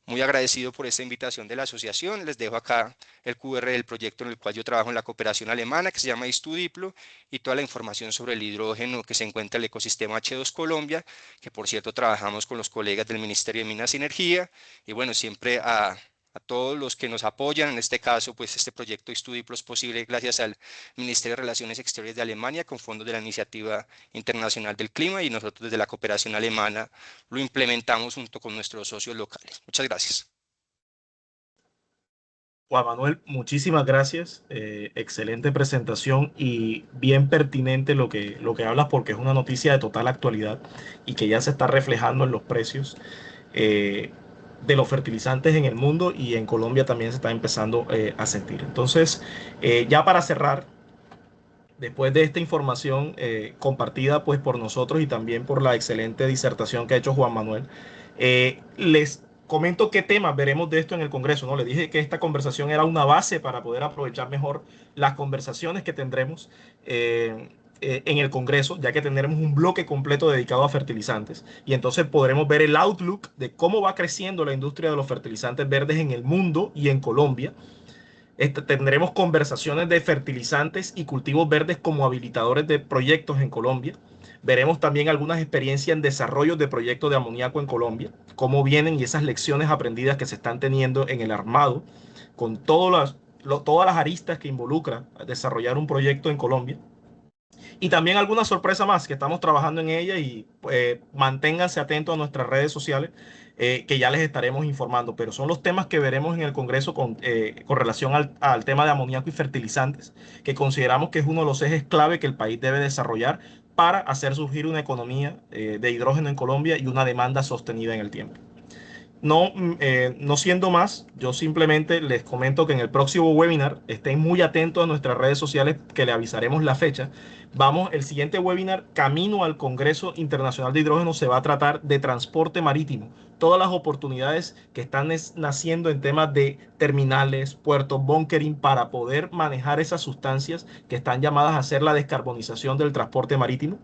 Muy agradecido por esta invitación de la asociación. Les dejo acá el QR del proyecto en el cual yo trabajo en la cooperación alemana, que se llama Istudiplo, y toda la información sobre el hidrógeno que se encuentra en el ecosistema H2 Colombia, que por cierto trabajamos con los colegas del Ministerio de Minas y Energía, y bueno, siempre a todos los que nos apoyan, en este caso, pues este proyecto Istudiplo es posible gracias al Ministerio de Relaciones Exteriores de Alemania con fondos de la Iniciativa Internacional del Clima y nosotros desde la cooperación alemana lo implementamos junto con nuestros socios locales. Muchas gracias. Juan Manuel, muchísimas gracias. Excelente presentación y bien pertinente lo que hablas porque es una noticia de total actualidad y que ya se está reflejando en los precios de los fertilizantes en el mundo y en Colombia también se está empezando a sentir. Entonces, ya para cerrar, después de esta información compartida pues por nosotros y también por la excelente disertación que ha hecho Juan Manuel, les comento qué temas veremos de esto en el Congreso, ¿no? Les dije que esta conversación era una base para poder aprovechar mejor las conversaciones que tendremos en el Congreso, ya que tendremos un bloque completo dedicado a fertilizantes y entonces podremos ver el outlook de cómo va creciendo la industria de los fertilizantes verdes en el mundo y en Colombia. Tendremos conversaciones de fertilizantes y cultivos verdes como habilitadores de proyectos en Colombia. Veremos también algunas experiencias en desarrollo de proyectos de amoníaco en Colombia, cómo vienen y esas lecciones aprendidas que se están teniendo en el armado, con todas las aristas que involucra desarrollar un proyecto en Colombia. Y también alguna sorpresa más que estamos trabajando en ella y manténganse atentos a nuestras redes sociales que ya les estaremos informando. Pero son los temas que veremos en el Congreso con relación al tema de amoníaco y fertilizantes, que consideramos que es uno de los ejes clave que el país debe desarrollar para hacer surgir una economía de hidrógeno en Colombia y una demanda sostenida en el tiempo. No siendo más, yo simplemente les comento que en el próximo webinar estén muy atentos a nuestras redes sociales que le avisaremos la fecha. El siguiente webinar, camino al Congreso Internacional de Hidrógeno, se va a tratar de transporte marítimo. Todas las oportunidades que están naciendo en temas de terminales, puertos, bunkering, para poder manejar esas sustancias que están llamadas a hacer la descarbonización del transporte marítimo.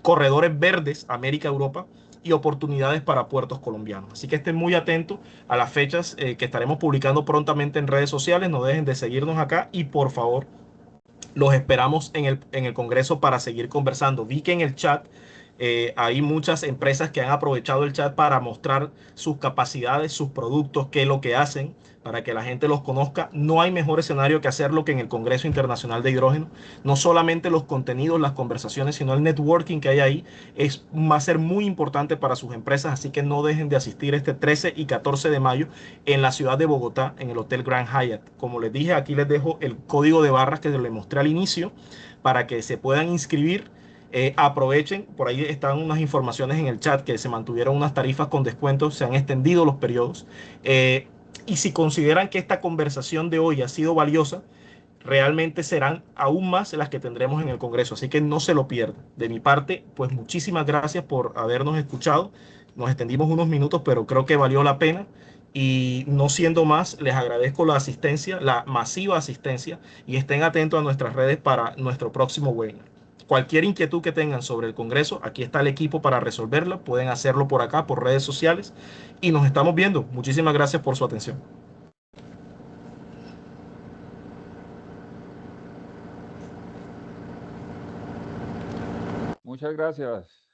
Corredores verdes, América-Europa, y oportunidades para puertos colombianos. Así que estén muy atentos a las fechas que estaremos publicando prontamente en redes sociales. No dejen de seguirnos acá y por favor los esperamos en el Congreso para seguir conversando. Vi que en el chat hay muchas empresas que han aprovechado el chat para mostrar sus capacidades, sus productos, qué es lo que hacen, para que la gente los conozca. No hay mejor escenario que hacerlo que en el Congreso Internacional de Hidrógeno. No solamente los contenidos, las conversaciones, sino el networking que hay ahí va a ser muy importante para sus empresas, así que no dejen de asistir este 13 y 14 de mayo en la ciudad de Bogotá, en el Hotel Grand Hyatt. Como les dije, aquí les dejo el código de barras que les mostré al inicio para que se puedan inscribir. Aprovechen, por ahí están unas informaciones en el chat que se mantuvieron unas tarifas con descuentos, se han extendido los periodos. Y si consideran que esta conversación de hoy ha sido valiosa, realmente serán aún más las que tendremos en el Congreso. Así que no se lo pierdan. De mi parte, pues muchísimas gracias por habernos escuchado. Nos extendimos unos minutos, pero creo que valió la pena. Y no siendo más, les agradezco la asistencia, la masiva asistencia, y estén atentos a nuestras redes para nuestro próximo webinar. Cualquier inquietud que tengan sobre el Congreso, aquí está el equipo para resolverla. Pueden hacerlo por acá, por redes sociales, y nos estamos viendo. Muchísimas gracias por su atención. Muchas gracias.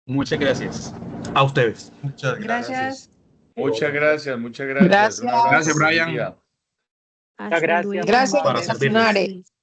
Muchas gracias. A ustedes. Muchas Gracias. Muchas gracias, muchas gracias. Un abrazo. Gracias, Buen Brian. día. Hasta gracias. luego. Gracias Para por servirles. seleccionar.